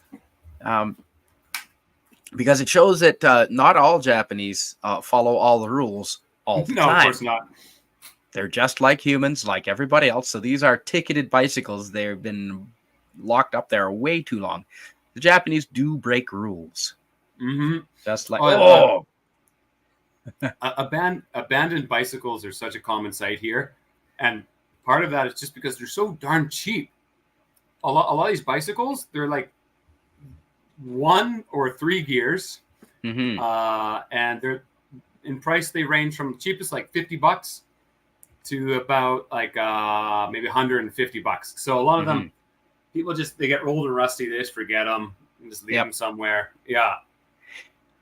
Because it shows that not all Japanese follow all the rules all the no, time. of course not. They're just like humans, like everybody else. So these are ticketed bicycles. They've been locked up there way too long. The Japanese do break rules. Just like abandoned bicycles are such a common sight here, and part of that is just because they're so darn cheap. A lot of these bicycles, they're like 1 or 3 gears, and they're in price. They range from cheapest like $50 to about like maybe $150. So a lot of them, people they get old and rusty. They just forget them and just leave them somewhere. Yeah.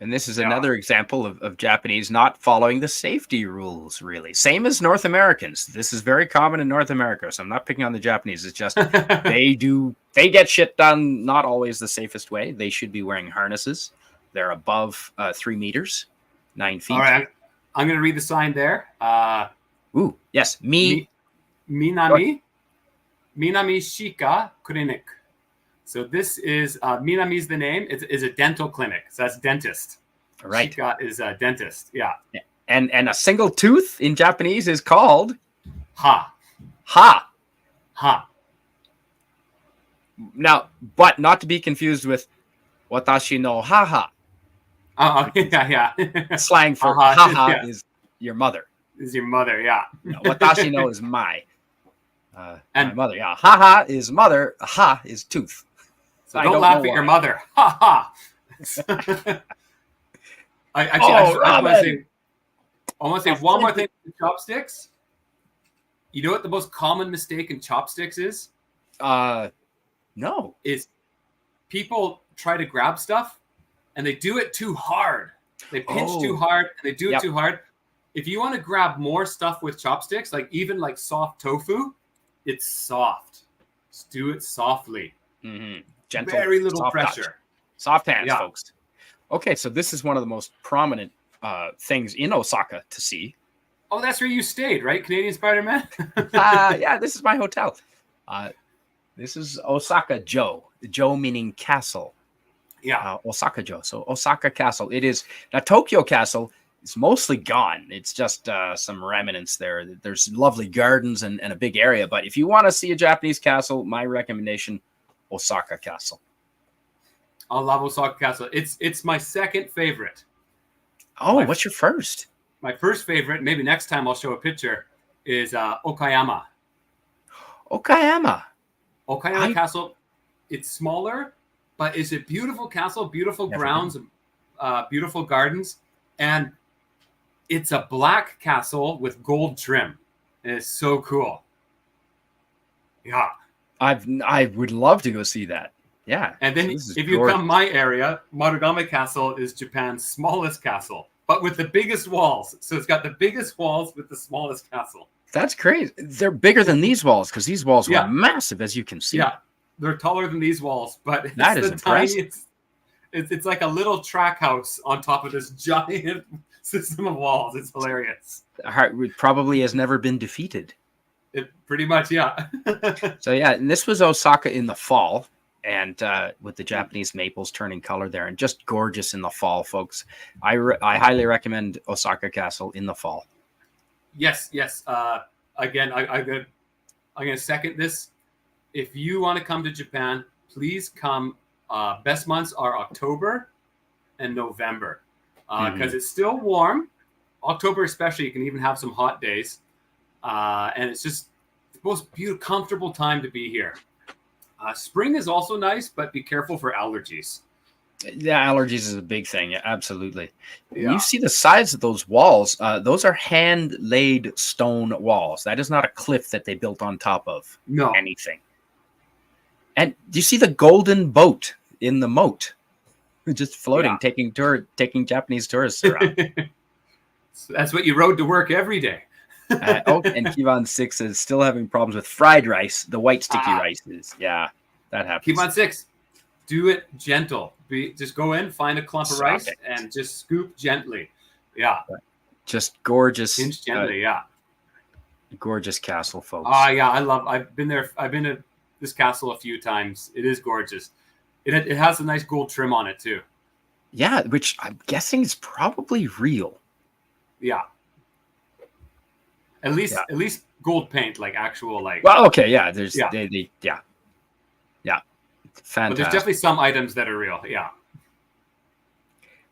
And this is another example of Japanese not following the safety rules, really. Same as North Americans. This is very common in North America, so I'm not picking on the Japanese. It's just they get shit done not always the safest way. They should be wearing harnesses. They're above 3 meters, 9 feet. All right, I'm going to read the sign there. Yes. Minami Shika Clinic. So this is Minami is the name. It is a dental clinic. So that's dentist. Right. Shika is a dentist. Yeah. And a single tooth in Japanese is called ha. Now, but not to be confused with watashi no haha. Yeah. Slang for haha is your mother. Is your mother, yeah. Watashi no is my mother. Yeah. Haha is mother. Ha is tooth. So don't laugh at your mother. Ha ha. I want to say one more thing with chopsticks. You know what the most common mistake in chopsticks is? No. Is people try to grab stuff and they do it too hard. They pinch too hard and they do it too hard. If you want to grab more stuff with chopsticks, like even like soft tofu, it's soft. Just do it softly. Gentle, very little pressure. Touch. Soft hands, folks. Okay, so this is one of the most prominent things in Osaka to see. Oh, that's where you stayed, right? Canadian Spider-Man? Yeah, this is my hotel. This is Osaka Joe. Joe meaning castle. Yeah. Osaka Joe. So Osaka Castle. It is now Tokyo Castle. It's mostly gone. It's just some remnants there. There's lovely gardens and a big area. But if you want to see a Japanese castle, my recommendation, Osaka Castle. I love Osaka Castle. It's my second favorite. Oh, what's your first? My first favorite, maybe next time I'll show a picture, is Okayama. Okayama Castle. It's smaller, but it's a beautiful castle, beautiful grounds, beautiful gardens. And it's a black castle with gold trim. And it's so cool. Yeah. I would love to go see that. Yeah. And then if you come my area, Marugame Castle is Japan's smallest castle, but with the biggest walls. So it's got the biggest walls with the smallest castle. That's crazy. They're bigger than these walls because these walls were massive, as you can see. Yeah. They're taller than these walls, but it's that is impressive. It's like a little track house on top of this giant system of walls. It's hilarious. It probably has never been defeated. It pretty much, yeah. So yeah, and this was Osaka in the fall, and with the Japanese maples turning color there, and just gorgeous in the fall, folks. I highly recommend Osaka Castle in the fall. Yes. Again, I'm gonna second this. If you want to come to Japan, please come. Best months are October and November because it's still warm. October especially, you can even have some hot days. And it's just the most beautiful, comfortable time to be here. Spring is also nice, but be careful for allergies. Yeah, allergies is a big thing. Yeah, absolutely. Yeah. You see the sides of those walls. Those are hand-laid stone walls. That is not a cliff that they built on top of anything. And do you see the golden boat in the moat? Just floating, taking Japanese tourists around. So that's what you rode to work every day. And Kivan 6 is still having problems with fried rice. The white sticky rice is. Yeah, that happens. Kivan 6, do it gentle. Just go in, find a clump of rice, and just scoop gently. Yeah. Just gorgeous, Hinge gently. Yeah. gorgeous castle, folks. Yeah. I've been there. I've been to this castle a few times. It is gorgeous. It has a nice gold trim on it too. Yeah, which I'm guessing is probably real. Yeah. At least gold paint, like actual like. Well, okay, yeah. There's Yeah. yeah. But there's Fantastic. definitely some items that are real. Yeah.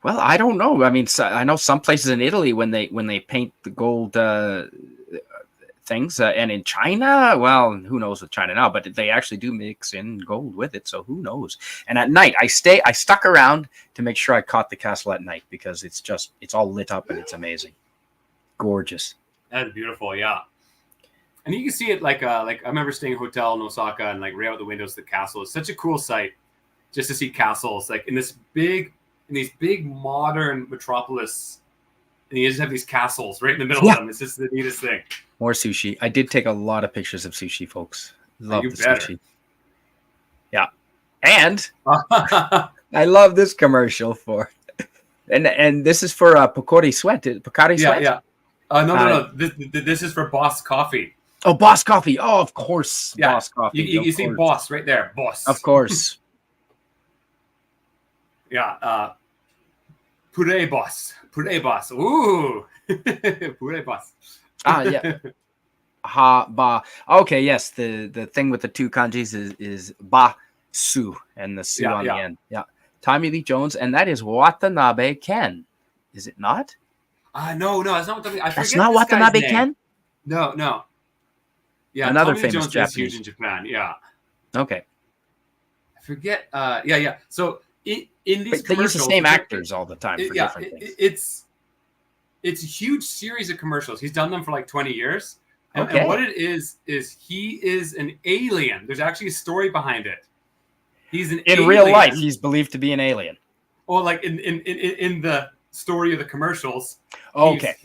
Well, I don't know. I mean, I know some places in Italy when they paint the gold things, and in China, well, who knows with China now? But they actually do mix in gold with it, so who knows? And at night, I stuck around to make sure I caught the castle at night because it's all lit up and it's amazing, gorgeous. That's beautiful. Yeah. And you can see it like I remember staying in a hotel in Osaka and like right out the windows of the castle. It's such a cool sight just to see castles like in these big modern metropolis, and you just have these castles right in the middle of them. It's just the neatest thing. More sushi. I did take a lot of pictures of sushi, folks. Love the sushi. Yeah. And I love this commercial for and this is for Pocari Sweat. Pocari Sweat? Yeah. No. This is for Boss Coffee. Oh, Boss Coffee. Oh, of course. Yeah. Boss Coffee. You see Boss right there. Boss. Of course. Yeah. Puree Boss. Ooh. Puree Boss. Yeah. Ha ba. Okay, yes. The thing with the two kanjis is ba su and the su on the end. Yeah. Tommy Lee Jones, and that is Watanabe Ken. Is it not? No, that's not Watanabe. That's not Watanabe Ken? No. Yeah, another Tommy famous Jones Japanese. is huge in Japan. Yeah. Okay. I forget. Yeah. So in these they use the same actors all the time for different things. It's a huge series of commercials. He's done them for like 20 years. And what it is he is an alien. There's actually a story behind it. He's an alien. Real life, he's believed to be an alien. Well, like in the story of the commercials. Okay.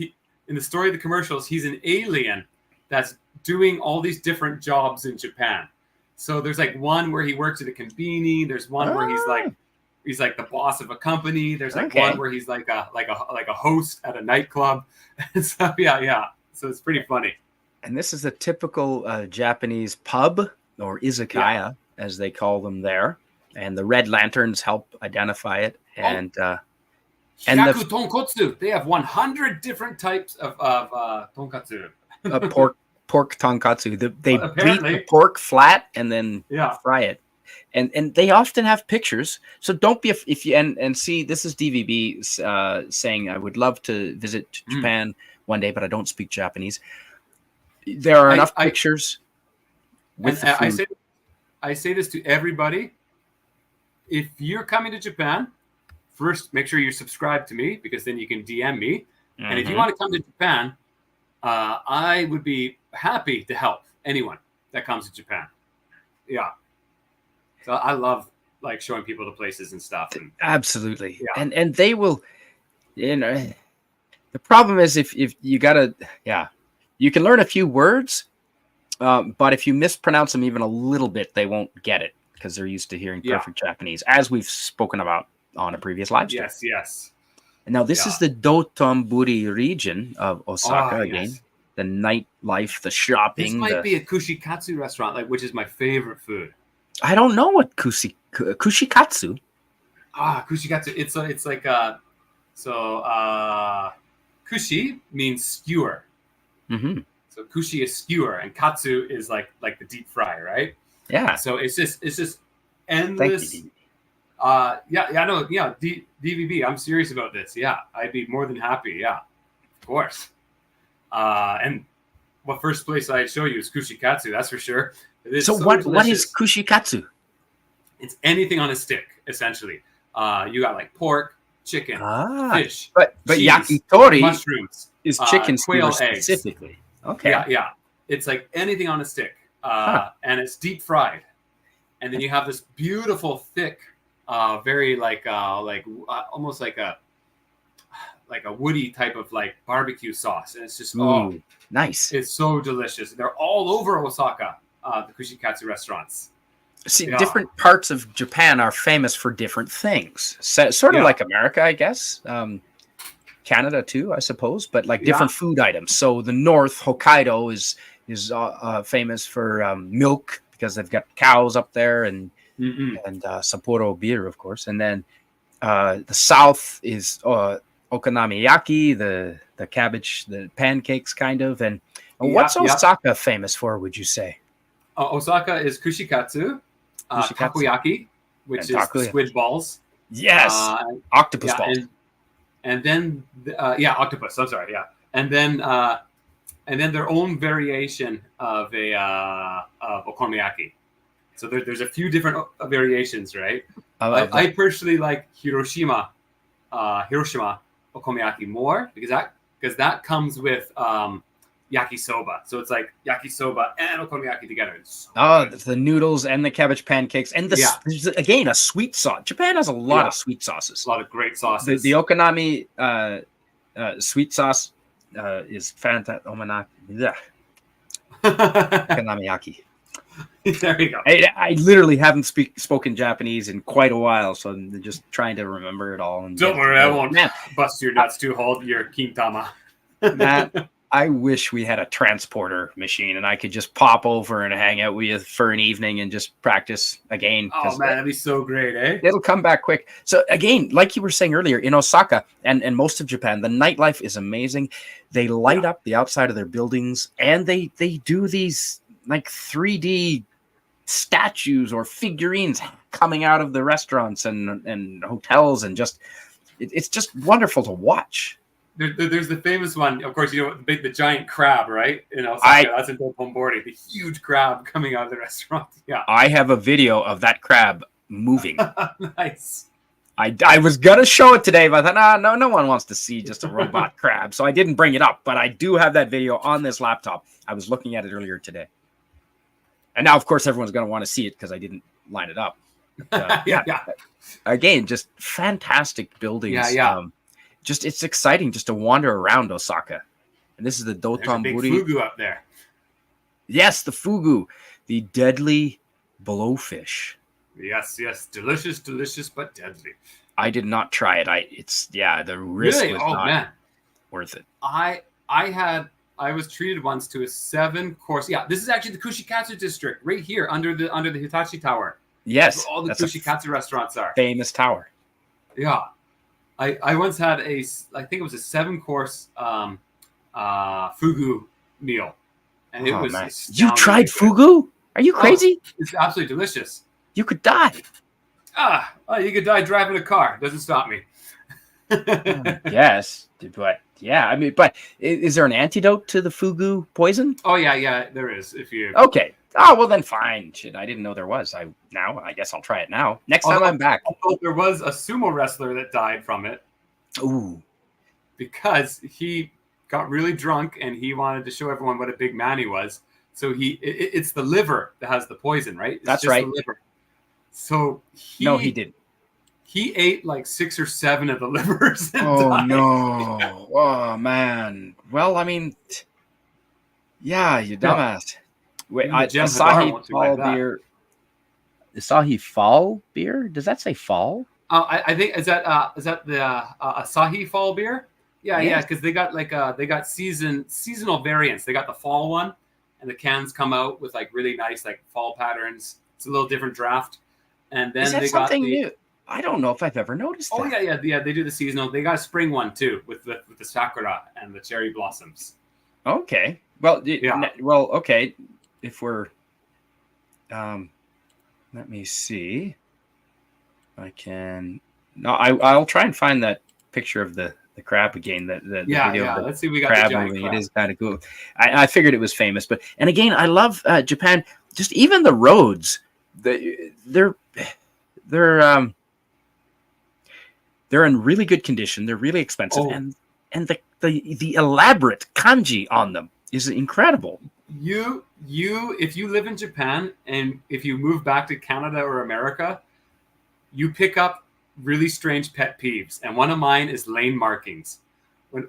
In the story of the commercials, he's an alien that's doing all these different jobs in Japan. So there's like one where he works at a conveni. There's one where he's like the boss of a company. There's like one where he's like a host at a nightclub. And so yeah. So it's pretty funny. And this is a typical Japanese pub or izakaya, as they call them there. And the red lanterns help identify it. And Shaku tonkotsu. They have 100 different types of tonkatsu. Pork tonkatsu. They beat the pork flat and then fry it. And they often have pictures. So don't be if you and see, this is DVB saying I would love to visit Japan one day, but I don't speak Japanese. There are enough pictures with the food. I say this to everybody. If you're coming to Japan, first make sure you're subscribed to me because then you can DM me. Mm-hmm. And if you want to come to Japan, I would be happy to help anyone that comes to Japan. Yeah. So I love like showing people the places and stuff. And, absolutely. Yeah. And they will, the problem is if you gotta, you can learn a few words, but if you mispronounce them even a little bit, they won't get it because they're used to hearing perfect Japanese, as we've spoken about on a previous live stream. Yes. And now this is the Dotonburi region of Osaka again. Yes. The nightlife, the shopping. This might be a kushikatsu restaurant, which is my favorite food. I don't know what kushikatsu. Kushikatsu. It's like kushi means skewer. Mm-hmm. So kushi is skewer, and katsu is like the deep fry, right? Yeah. So it's just endless. Thank you. DVB. I'm serious about this. Yeah, I'd be more than happy. Yeah, of course. And what first place I'd show you is kushikatsu. That's for sure. So what is kushikatsu? It's anything on a stick, essentially. You got like pork, chicken, fish, but cheese, yakitori mushrooms is chicken quail specifically. Eggs. Okay. Yeah. It's like anything on a stick, and it's deep fried, and then you have this beautiful thick, very almost like a woody type of like barbecue sauce, and it's just nice. It's so delicious. They're all over Osaka, the kushikatsu restaurants. See, different parts of Japan are famous for different things. Sort of like America, I guess. Canada too, I suppose, but like different food items. So the North, Hokkaido is famous for milk because they've got cows up there, and Sapporo beer, of course. And then the South is okonomiyaki, the cabbage, the pancakes, kind of. And what's Osaka famous for? Would you say? Osaka is kushikatsu, takoyaki, which is the squid balls. Yes, octopus balls. And then, octopus. I'm sorry, and then their own variation of okonomiyaki. So there's a few different variations, right? I personally like Hiroshima okonomiyaki more because that comes with yakisoba. So it's like yakisoba and okonomiyaki together. The noodles and the cabbage pancakes and again a sweet sauce. Japan has a lot of sweet sauces. A lot of great sauces. The okonomi sweet sauce is fantastic. Okonomiyaki. There you go. I literally haven't spoken Japanese in quite a while, so I'm just trying to remember it all. And don't worry, I won't bust your nuts to hold your kintama. Matt, I wish we had a transporter machine and I could just pop over and hang out with you for an evening and just practice again. Oh man, that'd be so great, eh? It'll come back quick. So again, like you were saying earlier, in Osaka and most of Japan, the nightlife is amazing. They light up the outside of their buildings, and they do these like 3D statues or figurines coming out of the restaurants and hotels, and it's just wonderful to watch. There's the famous one, of course, the giant crab, right? Osaka, that's in Dotonburi, the huge crab coming out of the restaurant. Yeah, I have a video of that crab moving. Nice. I was gonna show it today, but I thought, no one wants to see just a robot crab, so I didn't bring it up. But I do have that video on this laptop. I was looking at it earlier today, and now, of course, everyone's gonna want to see it because I didn't line it up. Again, just fantastic buildings. It's exciting just to wander around Osaka. And this is the Dotonburi. There's a big fugu up there. Yes, the fugu, the deadly blowfish. Yes. Delicious, but deadly. I did not try it. The risk was not worth it. I was treated once to a 7-course. Yeah, this is actually the Kushikatsu district right here under the Hitachi Tower. Yes. Where all the Kushikatsu restaurants are. Famous tower. Yeah. I once had I think it was a 7-course fugu meal, and it was. You tried fugu? Are you crazy? It's absolutely delicious. You could die. You could die driving a car. Doesn't stop me. Yes, but but is there an antidote to the fugu poison? Oh yeah, there is. If you okay. Oh, well then fine. Shit, I didn't know there was. I guess I'll try it now. Next time I'm back. There was a sumo wrestler that died from it. Ooh. Because he got really drunk and he wanted to show everyone what a big man he was. So it's the liver that has the poison, right? That's right. The liver. So he didn't. He ate like 6 or 7 of the livers. And died. No. Oh man. Well, I mean, yeah, you dumbass. Wait, Asahi Fall beer. Asahi Fall beer? Does that say fall? I think is that the Asahi Fall beer? Yeah, because they got seasonal variants. They got the fall one, and the cans come out with like really nice like fall patterns. It's a little different draft. And then they got something new. I don't know if I've ever noticed that. Oh yeah. They do the seasonal. They got a spring one too with the sakura and the cherry blossoms. Okay. Well, Well, okay. If we're, let me see. I can. No, I'll try and find that picture of the crab again. The video of the let's see. We got crab the giant moving. crab. It is kind of cool. I figured it was famous, and again, I love Japan. Just even the roads. They're in really good condition. They're really expensive, and the elaborate kanji on them is incredible. If you live in Japan and if you move back to Canada or America, you pick up really strange pet peeves, and one of mine is lane markings.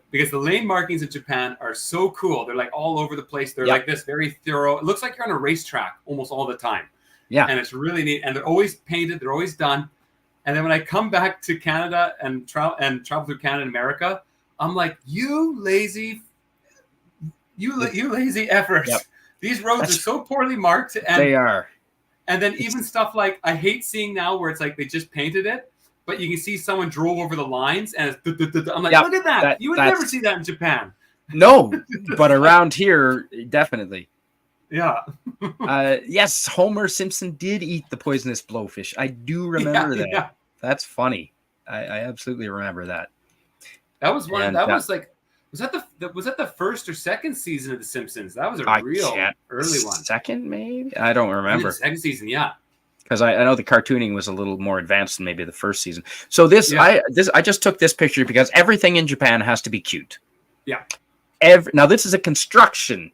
Because the lane markings in Japan are so cool. They're like all over the place. They're like this, very thorough. It looks like you're on a racetrack almost all the time. Yeah, and it's really neat. And they're always painted. They're always done. And then when I come back to Canada and travel through Canada and America, I'm like, you lazy efforts. Yep. These roads are so poorly marked, and They are. and then even stuff like I hate seeing now where it's like they just painted it, but you can see someone drove over the lines, and it's I'm like, Yep, look at that. You would never see that in Japan. No, but around here, definitely. Yeah. Yes, Homer Simpson did eat the poisonous blowfish. I do remember that. Yeah. That's funny. I absolutely remember that. That was one. And, That was like, was that the first or second season of The Simpsons? That was a real early one. Second, maybe? I don't remember. Second season, yeah. Because I know the cartooning was a little more advanced than maybe the first season. So I just took this picture because everything in Japan has to be cute. Yeah. Now this is a construction.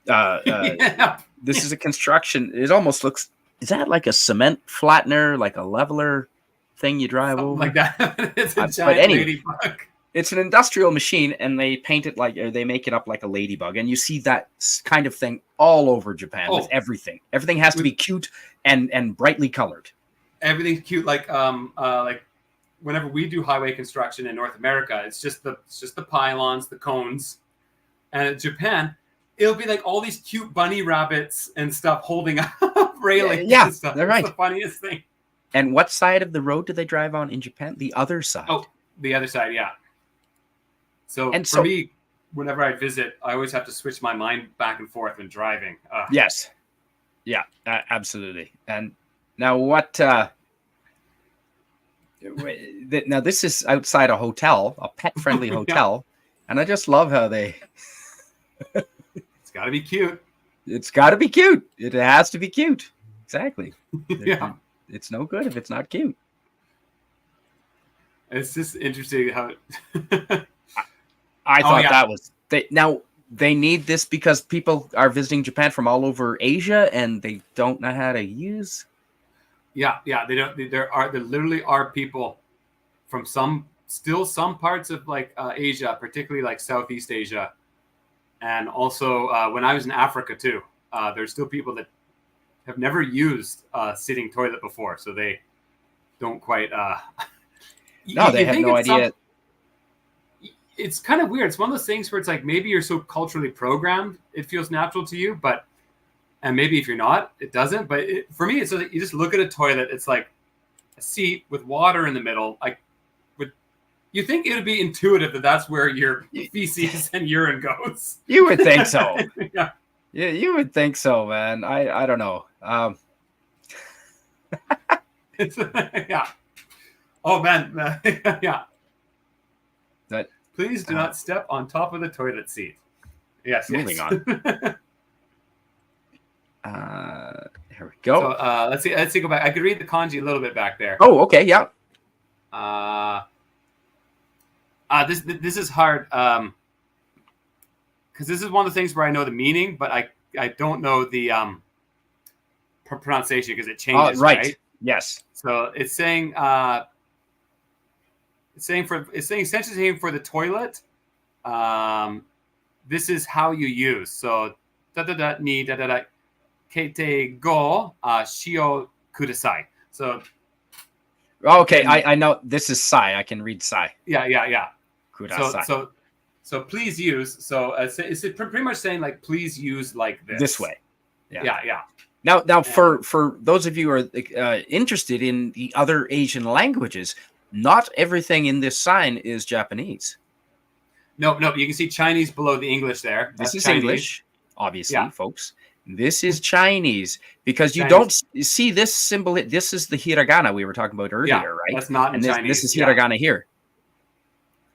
Yeah. This is a construction. It almost looks. Is that like a cement flattener, like a leveler thing you drive over? Like that. It's a giant ladybug. It's an industrial machine, and they paint it like, or they make it up like a ladybug, and you see that kind of thing all over Japan with everything. Everything has to be cute and brightly colored. Everything's cute, like whenever we do highway construction in North America, it's just the pylons, the cones, and in Japan, it'll be like all these cute bunny rabbits and stuff holding up railings. Yeah, and stuff. They're right. It's the funniest thing. And what side of the road do they drive on in Japan? The other side. Oh, the other side, yeah. So for me, whenever I visit, I always have to switch my mind back and forth when driving. Yes. Yeah, absolutely. And now what... now this is outside a hotel, a pet-friendly hotel, and I just love how they... It's got to be cute. It's got to be cute. It has to be cute. Exactly. Yeah. It's no good if it's not cute. It's just interesting how... I thought that was... They need this because people are visiting Japan from all over Asia and they don't know how to use... Yeah, they don't. There literally are people from some parts of like Asia, particularly like Southeast Asia, and also when I was in Africa too. There's still people that have never used a sitting toilet before, so they don't quite. No, they have no idea. It's kind of weird. It's one of those things where it's like maybe you're so culturally programmed, it feels natural to you, and maybe if you're not, it doesn't. But for me, it's so that you just look at a toilet. It's like a seat with water in the middle. You think it would be intuitive that that's where your feces and urine goes. You would think so. Yeah, you would think so, man. I don't know. Yeah. Oh man, yeah. That. Please do not step on top of the toilet seat. Yes. Moving on. Here we go. So let's see. Go back. I could read the kanji a little bit back there. Oh, okay, yeah. This is hard because this is one of the things where I know the meaning, but I don't know the pronunciation because it changes. Right. Yes. So it's saying essentially for the toilet. This is how you use. So ni kete go shio kudasai. So okay, I know this is sai. I can read sai. Yeah. Kudasai. So please use. So it's pretty much saying like please use like this way. Yeah. Now for those of you who are interested in the other Asian languages, not everything in this sign is Japanese. No, you can see Chinese below the English there. This is Chinese. English, obviously, folks. This is Chinese because you don't see this symbol. This is the hiragana we were talking about earlier, right? That's not in Chinese. This is hiragana here.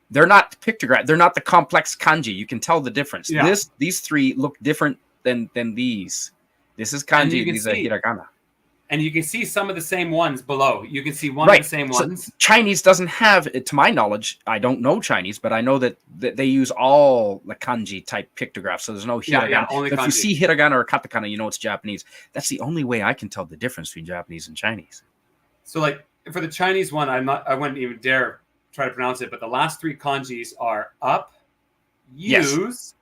They're not pictogram. They're not the complex kanji. You can tell the difference. Yeah. These three look different than these. This is kanji. These are hiragana. And you can see some of the same ones below. You can see one of the same ones. Chinese doesn't have, to my knowledge, I don't know Chinese, but I know that they use all the kanji type pictographs. So there's no hiragana. Only if kanji. you see hiragana or katakana, you know it's Japanese. That's the only way I can tell the difference between Japanese and Chinese. So like for the Chinese one, I wouldn't even dare try to pronounce it, but the last three kanjis are up, use,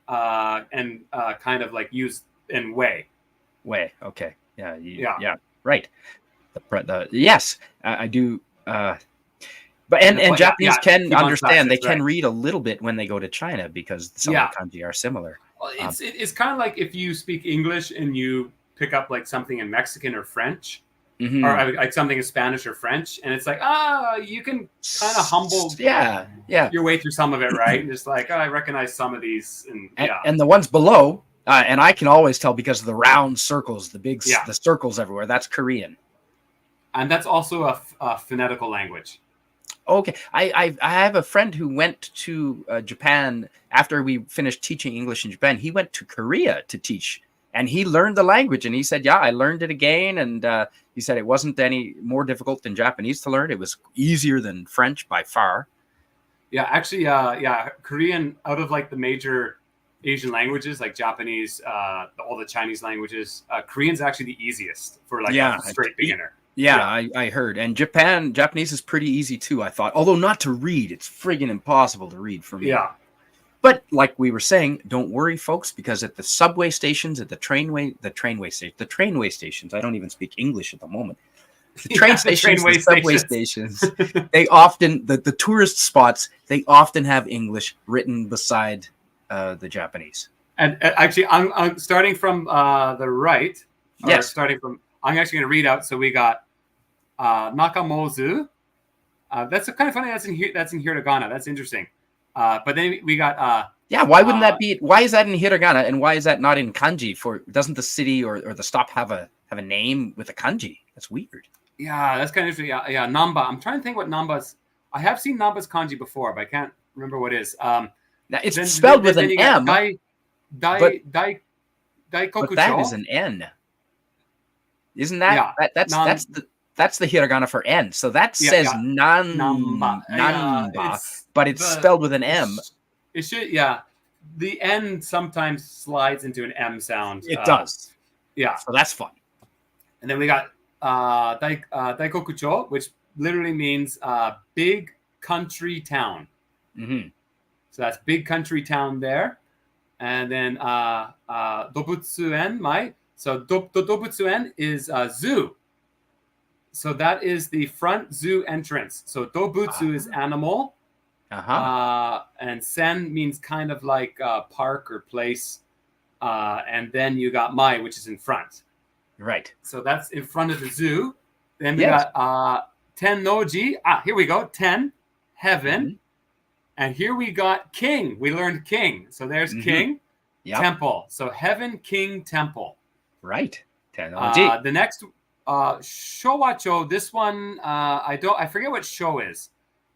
and kind of like use and way. Way, okay. Yeah, right. Yes, I do. But But and Japanese can Kibon understand. They that's can right. read a little bit when they go to China because some of the kanji are similar. Well, it's kind of like if you speak English and you pick up like something in Mexican or French, or like something in Spanish or French, and it's like, you can kind of humble your way through some of it, right? And just like, I recognize some of these, and the ones below, and I can always tell because of the round circles, the circles everywhere. That's Korean, and that's also a phonetical language. Okay, I have a friend who went to Japan after we finished teaching English in Japan. He went to Korea to teach, and he learned the language. And he said, "Yeah, I learned it again." And he said it wasn't any more difficult than Japanese to learn. It was easier than French by far. Yeah, actually, Korean, out of like the major Asian languages like Japanese, all the Chinese languages, Korean's actually the easiest for like a straight beginner. Yeah, I heard. And Japanese is pretty easy too, I thought. Although not to read. It's friggin' impossible to read for me. Yeah. But like we were saying, don't worry, folks, because at the subway stations, at the trainway stations, I don't even speak English at the moment. The train stations, the subway stations, they often, the tourist spots, they often have English written beside the Japanese. And actually, I'm starting from the right. Yes. I'm actually going to read out. So we got Nakamozu. That's kind of funny. That's in hiragana. That's interesting. But then we got why wouldn't that be? Why is that in hiragana and why is that not in kanji? Doesn't the city or the stop have a name with a kanji? That's weird. Yeah, that's kind of interesting. Yeah, Namba. I'm trying to think what Namba's. I have seen Namba's kanji before, but I can't remember what it is. Now it's spelled with an M. But that is an N. Isn't that that's the hiragana for N? So that says Namba, but it's spelled with an M. It should, the N sometimes slides into an M sound. It does. Yeah. So that's fun. And then we got Daikokucho, which literally means big country town. Mm-hmm. So that's big country town there. And then Dobutsuen Mai. So Dobutsuen is zoo. So that is the front zoo entrance. So Dobutsu is animal. And sen means kind of like park or place. And then you got Mai, which is in front. Right. So that's in front of the zoo. Then we got Ten Noji. Here we go. 10, heaven. Mm-hmm. And here we got king. We learned king. So there's king, temple. So heaven, king, temple. Right. The next Showacho, this one I forget what show is.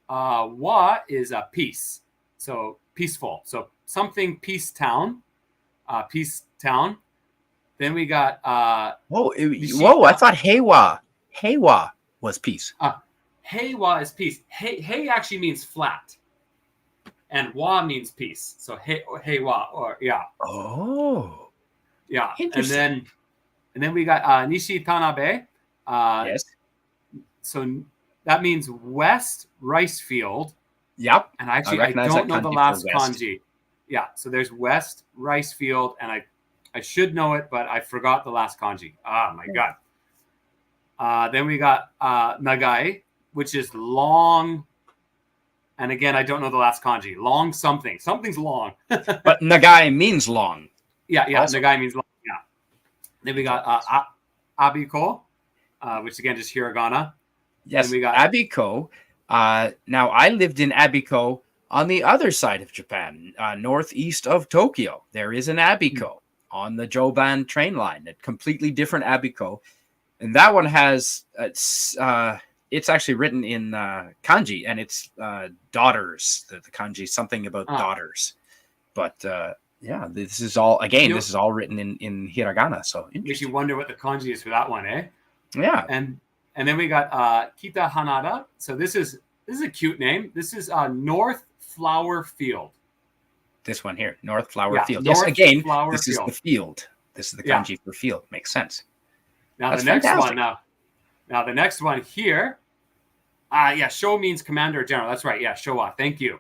Wa is a peace. So peaceful. So something peace town. Peace town. Then we got I thought Heiwa. Heiwa was peace. Heiwa is peace. Hei actually means flat. And wa means peace. So heiwa Oh. Yeah. And then we got Nishi Tanabe. Yes. So that means west rice field. Yep. And actually I don't know the last kanji. Yeah. So there's west rice field, and I should know it, but I forgot the last kanji. My God. Then we got nagai, which is long. And again, I don't know the last kanji. Long something. Something's long. But nagai means long. Yeah. Also. Nagai means long. Yeah. Then we got abiko, which again just hiragana. Yes. Then we got abiko. Now I lived in Abiko on the other side of Japan, northeast of Tokyo. There is an Abiko on the Joban train line, a completely different Abiko, and that one has it's actually written in kanji, and it's daughters. The kanji, something about daughters. But this is all this is all written in hiragana. So makes you wonder what the kanji is for that one, eh? Yeah. And then we got Kita Hanada. So this is a cute name. This is North Flower Field. This one here, North Flower Field. North yes, again, Flower this Field. Is the field. This is the kanji for field. Makes sense. Now That's the next fantastic. one. Now the next one here. Sho means commander or general. That's right. Yeah, Showa. Thank you.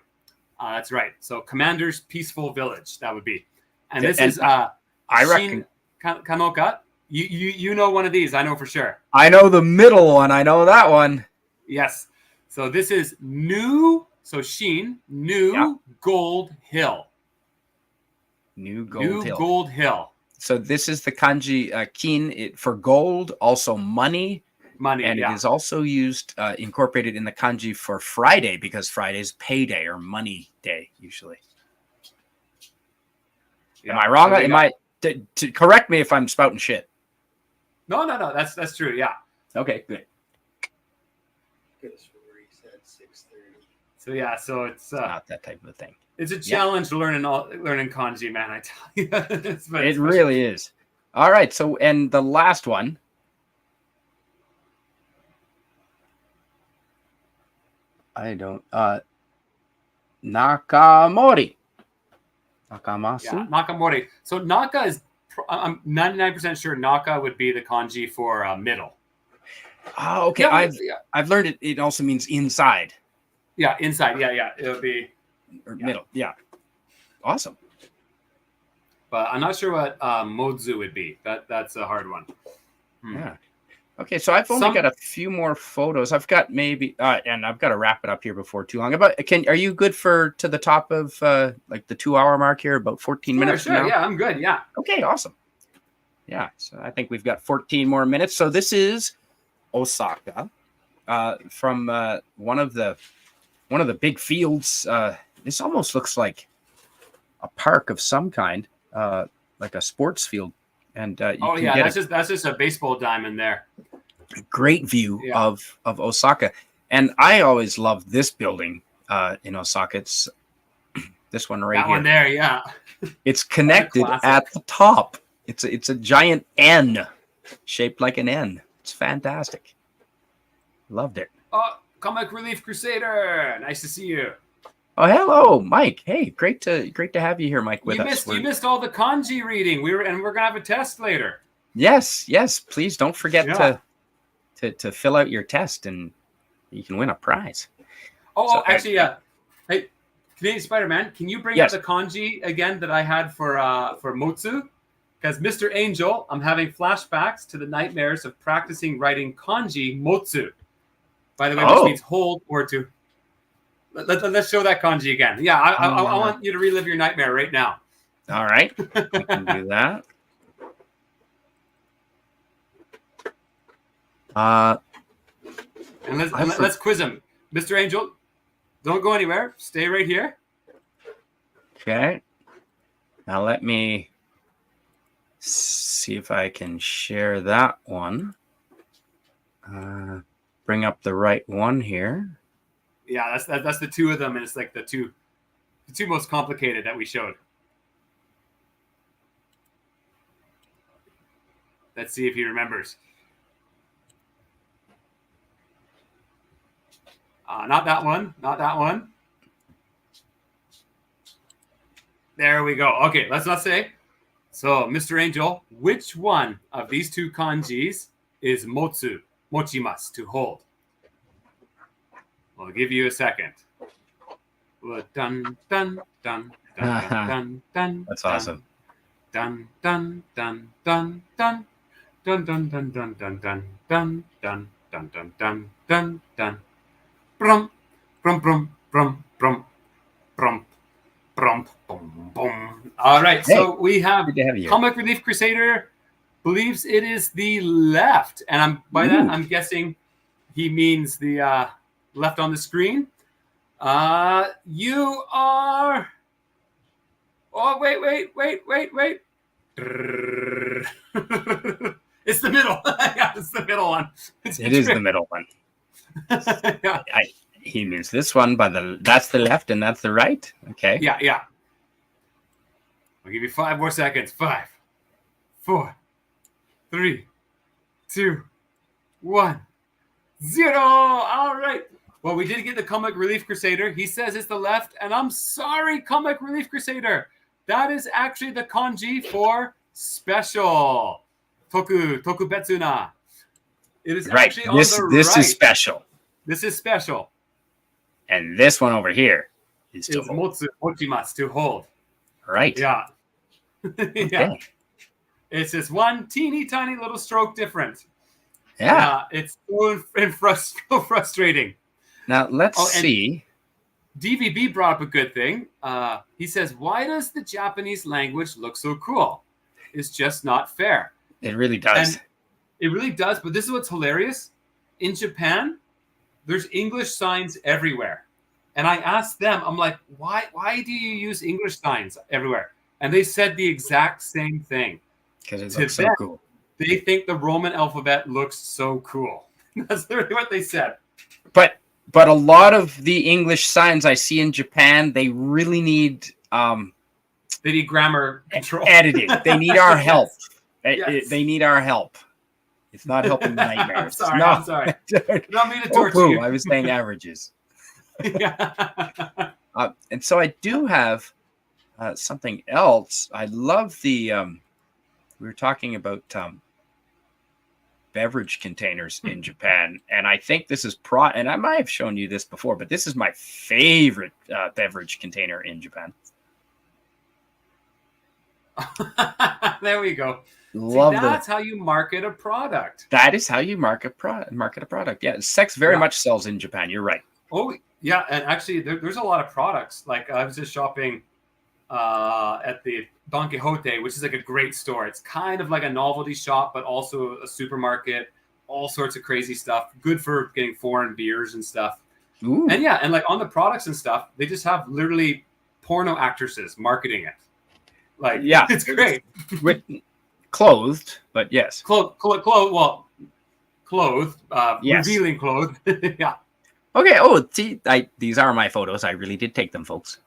That's right. So commander's peaceful village. That would be. And this is I reckon Kanoka. You know one of these. I know for sure. I know the middle one. I know that one. Yes. So this is new. So Sheen, new Gold Hill. New Gold Hill. Gold Hill. So this is the kanji kin for gold, also money. Money, and it is also used, incorporated in the kanji for Friday, because Friday's payday or money day usually. Yeah. Am I wrong? Am I to correct me if I'm spouting shit? No. That's true. Yeah. Okay, good. So yeah, so it's not that type of a thing. It's a challenge learning kanji, man. I tell you, it really is. All right, so and the last one. I don't. Nakamori. Nakamasu. Yeah, Nakamori. So Naka is. I'm 99% sure Naka would be the kanji for middle. Oh, okay. I've learned it. It also means inside. Yeah, inside. Yeah. It'll be middle. Yeah. Awesome. But I'm not sure what Mozu would be. That's a hard one. Yeah. Okay, so I've only got a few more photos. I've got maybe, and I've got to wrap it up here before too long. Are you good to the top of like the 2-hour mark here? About 14 minutes. Sure. Now? Yeah, I'm good. Yeah. Okay, awesome. Yeah, so I think we've got 14 more minutes. So this is Osaka, from one of the big fields. This almost looks like a park of some kind, like a sports field. And that's just a baseball diamond there. Great view of Osaka, and I always love this building in Osaka. It's this one right here. That one there, yeah. It's connected at the top. It's a giant N, shaped like an N. It's fantastic. Loved it. Oh, Comic Relief Crusader, nice to see you. Oh, hello, Mike. Hey, great to have you here, Mike. With us. You missed all the kanji reading. We're gonna have a test later. Yes. Please don't forget to fill out your test, and you can win a prize. Actually, hey, Canadian Spider-Man, can you bring up the kanji again that I had for Motsu? Because Mr. Angel, I'm having flashbacks to the nightmares of practicing writing kanji Motsu. By the way, which means hold or to. Let's show that kanji again. Yeah, I want you to relive your nightmare right now. All right, we can do that. And let's quiz him, Mr. Angel. Don't go anywhere. Stay right here. Okay. Now let me see if I can share that one. Bring up the right one here. Yeah, that's the two of them, and it's like the two most complicated that we showed. Let's see if he remembers. Not that one. Not that one. There we go. Okay, let's not say. So, Mr. Angel, which one of these two kanjis is motsu, mochimasu, to hold? I'll give you a second. Dun dun dun dun dun dun. That's awesome. Dun dun dun dun dun dun dun dun dun dun dun dun dun dun dun dun dun dun. Brum brum brum brum brum brum brum boom boom. All right, so we have Comic Relief Crusader believes it is the left, and by that I'm guessing he means the left on the screen. You are. Oh, wait. It's the middle. Yeah, it's the middle one. It is the middle one. Yeah. He means this one, but that's the left and that's the right. Okay. Yeah. I'll give you 5 more seconds. 5, 4, 3, 2, 1, 0. All right. Well, we did get the Comic Relief Crusader. He says it's the left, and I'm sorry, Comic Relief Crusader. That is actually the kanji for special. Tokubetsuna. It is actually on the right. This is special. This is special. And this one over here is to hold. Mochimasu, to hold. Right. Yeah. Yeah. It's just one teeny tiny little stroke difference. Yeah. It's so frustrating. Now let's Oh, and see. DVB brought up a good thing. He says, "Why does the Japanese language look so cool? It's just not fair." It really does. And it really does. But this is what's hilarious. In Japan, there's English signs everywhere. And I asked them, I'm like, why do you use English signs everywhere? And they said the exact same thing. Because it To looks so them, cool. they think the Roman alphabet looks so cool. That's literally what they said. But a lot of the English signs I see in Japan, they really need They need grammar control. editing. They need our help. Yes. They need our help. It's not helping the nightmares. I'm sorry. Not mean to torture you. I was saying averages. Yeah. And so I do have something else. I love the. We were talking about beverage containers in Japan, and I think this is and I might have shown you this before, but this is my favorite beverage container in Japan. There we go. Love that's how you market a product. That is how you market a product. Yeah, sex very much sells in Japan. You're right. Oh yeah, and actually there's a lot of products. Like I was just shopping at the Don Quixote, which is like a great store. It's kind of like a novelty shop, but also a supermarket. All sorts of crazy stuff. Good for getting foreign beers and stuff. Ooh. And yeah, and like on the products and stuff, they just have literally porno actresses marketing it. Like yeah, it's great. With clothed, but yes. Clothed. Yes. Revealing clothed. Yeah. Okay. Oh, see, these are my photos. I really did take them, folks.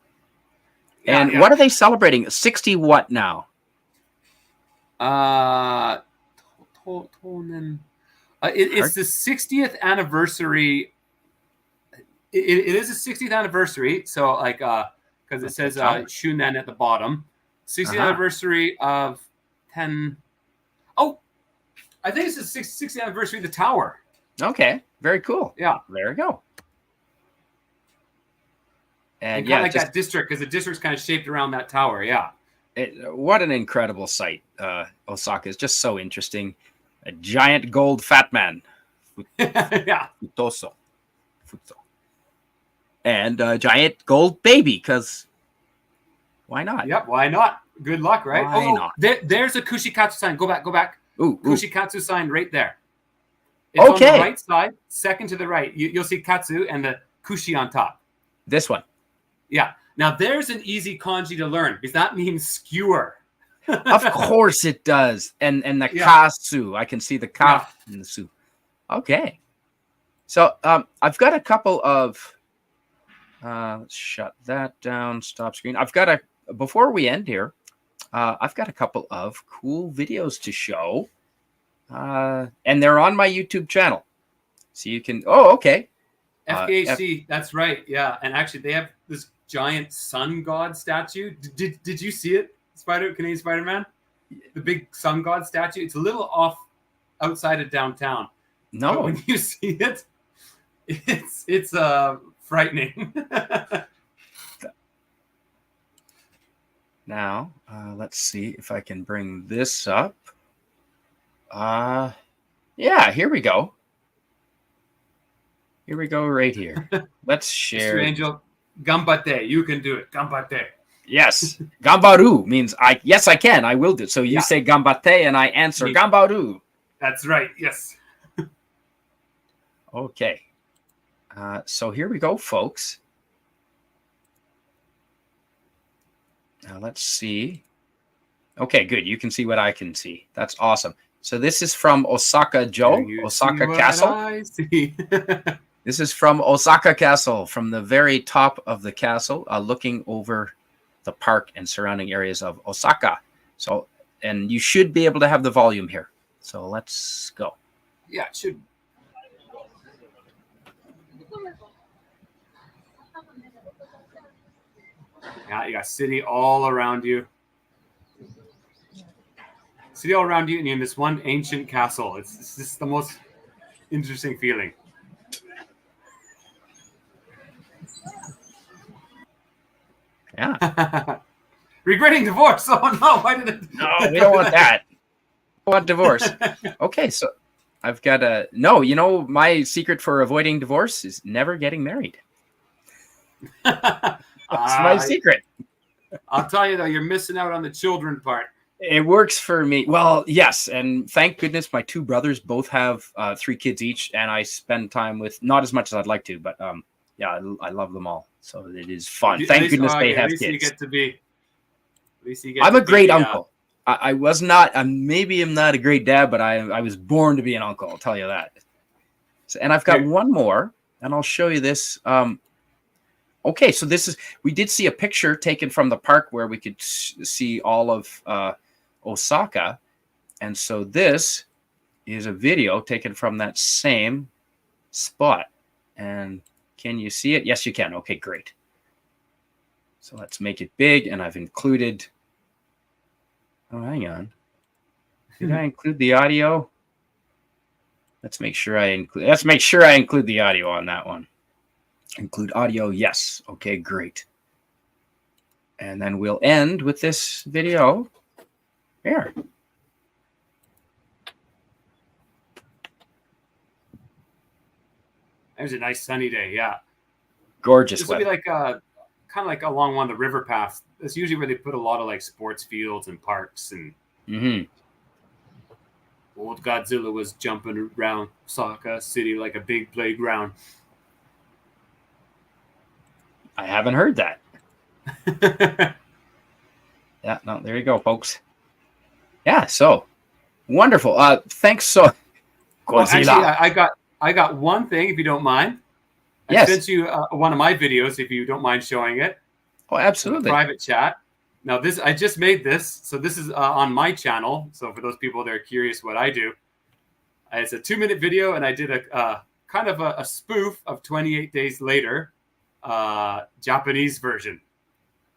Yeah, and what are they celebrating? 60 what now? It's the 60th anniversary. It is the 60th anniversary. So like, because it says Shunen at the bottom. 60th anniversary of 10. Oh, I think it's the 60th anniversary of the tower. Okay, very cool. Yeah, there we go. And kind of like that district, because the district's kind of shaped around that tower. Yeah. What an incredible site. Osaka is just so interesting. A giant gold fat man. Yeah. Futoso. And a giant gold baby, because why not? Yep, why not? Good luck, right? Why not? There's a Kushikatsu sign. Go back. Ooh. Kushikatsu sign right there. It's on the right side, second to the right. You'll see Katsu and the Kushi on top. This one. Yeah. Now there's an easy kanji to learn because that means skewer. Of course it does. And the kasu. I can see the ka in the su. Okay. So I've got a couple of let's shut that down. Stop screen. Before we end here, I've got a couple of cool videos to show. And they're on my YouTube channel. So you can okay. FKHC, that's right. Yeah. And actually they have this giant sun god statue. Did you see it? Canadian Spider-Man? The big sun god statue. It's a little off outside of downtown. No. But when you see it, it's frightening. Now, let's see if I can bring this up. Yeah, here we go. Here we go right here. Let's share. Mr. Angel, gambate. You can do it. Gambate. Yes. Gambaru means yes, I can. I will do. So you say gambate and I answer gambaru. That's right. Yes. Okay. So here we go, folks. Now let's see. Okay, good. You can see what I can see. That's awesome. So this is from Osaka Osaka Castle. This is from Osaka Castle, from the very top of the castle, looking over the park and surrounding areas of Osaka. So, and you should be able to have the volume here. So let's go. Yeah, it should. Yeah, you got city all around you. City all around you, and you're in this one ancient castle. It's just the most interesting feeling. Yeah. Regretting divorce. Oh no, why did it? No, we don't want that. We want divorce. Okay, so I've got a no. You know, my secret for avoiding divorce is never getting married. That's my secret. I'll tell you though, you're missing out on the children part. It works for me. Well, yes, and thank goodness my two brothers both have 3 kids each, and I spend time with not as much as I'd like to, but yeah, I love them all, so it is fun. Thank goodness they have kids. You get to be. At least you get. I'm a great uncle. I was not. Maybe I'm not a great dad, but I was born to be an uncle. I'll tell you that. So, and I've got one more, and I'll show you this. Okay, so this is. We did see a picture taken from the park where we could see all of Osaka, and so this is a video taken from that same spot. And can you see it? Yes, you can. Okay, great. So let's make it big, and I've included. Oh, hang on. Did I include the audio? Let's make sure I include. Let's make sure I include the audio on that one. Include audio, yes. Okay, great. And then we'll end with this video. Here. It was a nice sunny day, yeah. Gorgeous This would weather. be like kind of like along one of the river paths. That's usually where they put a lot of like sports fields and parks and. Old Godzilla was jumping around Osaka City like a big playground. I haven't heard that. Yeah, no, there you go, folks. Yeah, so wonderful. Thanks so. Well, actually, I got one thing, if you don't mind. I sent you one of my videos, if you don't mind showing it. Oh, absolutely. Private chat. Now, I just made this, so this is on my channel. So for those people that are curious what I do, it's a 2-minute video, and I did a kind of a spoof of 28 Days Later, Japanese version.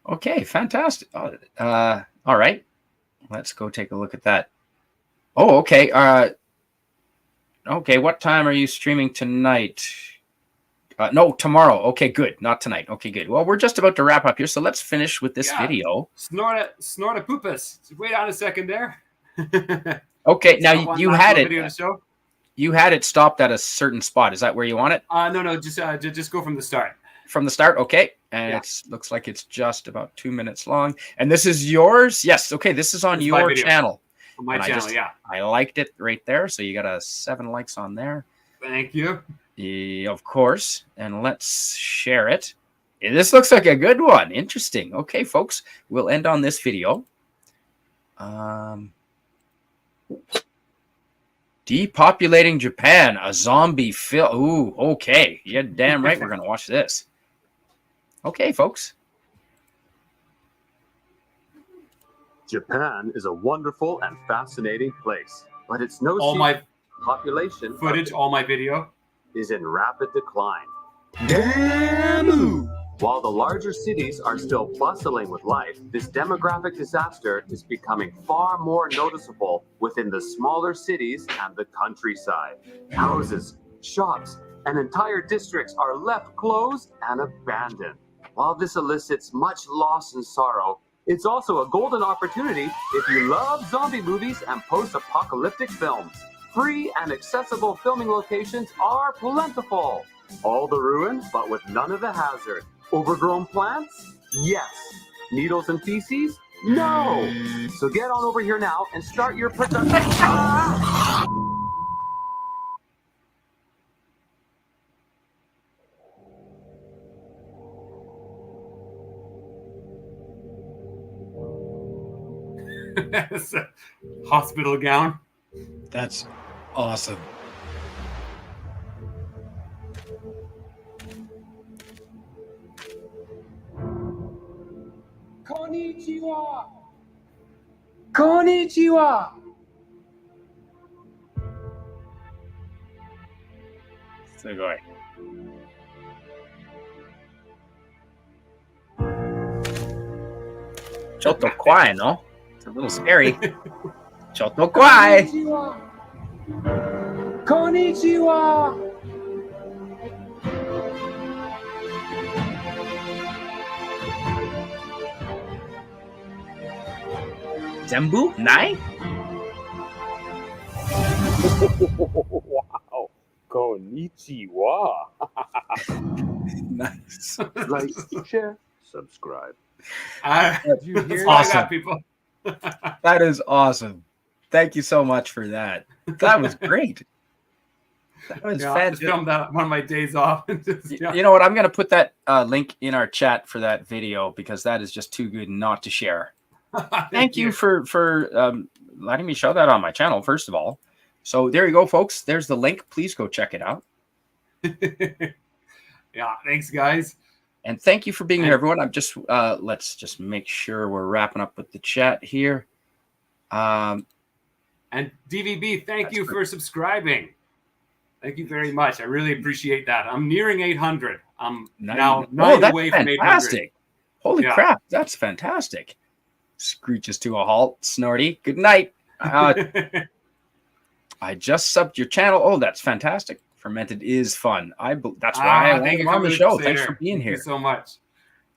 Okay, fantastic. All right, let's go take a look at that. Oh, okay. Okay, what time are you streaming tonight? No, tomorrow. Okay, good. Not tonight. Okay, good. Well, we're just about to wrap up here, so let's finish with this video. Snorta poopus. Wait on a second there. Okay, now you had it. You had it stopped at a certain spot. Is that where you want it? No. Just go from the start. From the start, okay. And it looks like it's just about 2 minutes long. And this is yours? Yes. Okay, this is on your channel. On my channel, I liked it right there. So you got 7 likes on there. Thank you. Yeah, of course. And let's share it. This looks like a good one. Interesting. Okay, folks, we'll end on this video. Depopulating Japan, a zombie film. Ooh, okay. Yeah, damn right. We're going to watch this. Okay, folks. Japan is a wonderful and fascinating place, but it's no all my population footage, all my video is in rapid decline. Damn! While the larger cities are still bustling with life, this demographic disaster is becoming far more noticeable within the smaller cities and the countryside. Houses, shops, and entire districts are left closed and abandoned. While this elicits much loss and sorrow, it's also a golden opportunity if you love zombie movies and post-apocalyptic films. Free and accessible filming locations are plentiful. All the ruin, but with none of the hazard. Overgrown plants? Yes. Needles and feces? No. So get on over here now and start your production. That's a hospital gown. That's awesome. Konnichiwa. Konnichiwa. Sugoi. Chotto kwai, no? It's a little scary. Chotto kwai. Konnichiwa. Zenbu? Nai? Wow. Konnichiwa. Nice. Like, share, subscribe. Did you hear That's all I Awesome. got, people. That is awesome. Thank you so much for that. That was great. That was Yeah, I just fantastic. filmed that on one of my days off. Just, You know what? I'm going to put that link in our chat for that video because that is just too good not to share. Thank you for letting me show that on my channel, first of all. So there you go, folks. There's the link. Please go check it out. Yeah, thanks, guys. And thank you for being here, everyone. I'm just let's just make sure we're wrapping up with the chat here. And DVB, thank you for subscribing. Thank you very much. I really appreciate that. I'm nearing 800. I'm now 9 away from 800. Holy crap, that's fantastic. Screeches to a halt. Snorty, good night. I just subbed your channel. Oh, that's fantastic. Fermented is fun. That's why I want on the show. Thanks for being here. Thank you so much.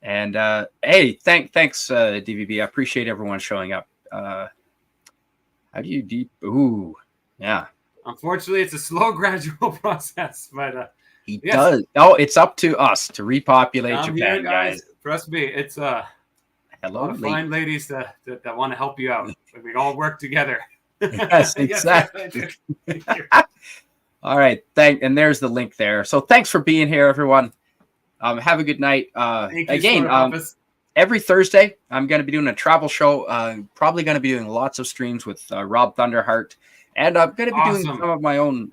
And hey, thanks, DVB. I appreciate everyone showing up. How do you deep? Ooh, yeah. Unfortunately, it's a slow, gradual process, but he does. Oh, it's up to us to repopulate Japan, here, guys. Trust me, it's a lot of fine ladies that want to help you out. We all work together. Yes, exactly. All right, and there's the link there. So thanks for being here, everyone. Have a good night. Every Thursday, I'm going to be doing a travel show. Probably going to be doing lots of streams with Rob Thunderheart. And I'm going to be doing some of my own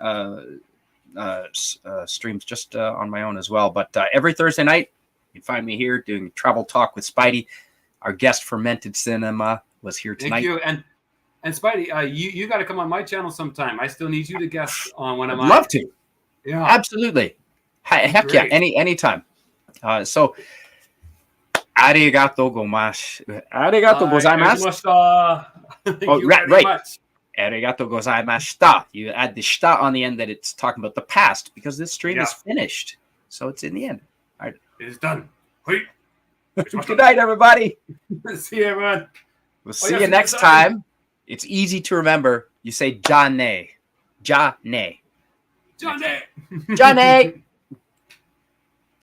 streams just on my own as well. But every Thursday night, you can find me here doing Travel Talk with Spidey. Our guest, Fermented Cinema, was here tonight. Thank you. And Spidey, you got to come on my channel sometime. I still need you to guest on one of my. I'd love to. Yeah. Absolutely. Heck yeah. Anytime. So, arigato gozaimasu. Arigato gozaimasu. Right. Arigato gozaimashita. You add the shita on the end that it's talking about the past because this stream is finished. So it's in the end. All right. It is done. Good night, everybody. See you, everyone. We'll see you next time. It's easy to remember. You say Jane. Jane. Jane. Jane.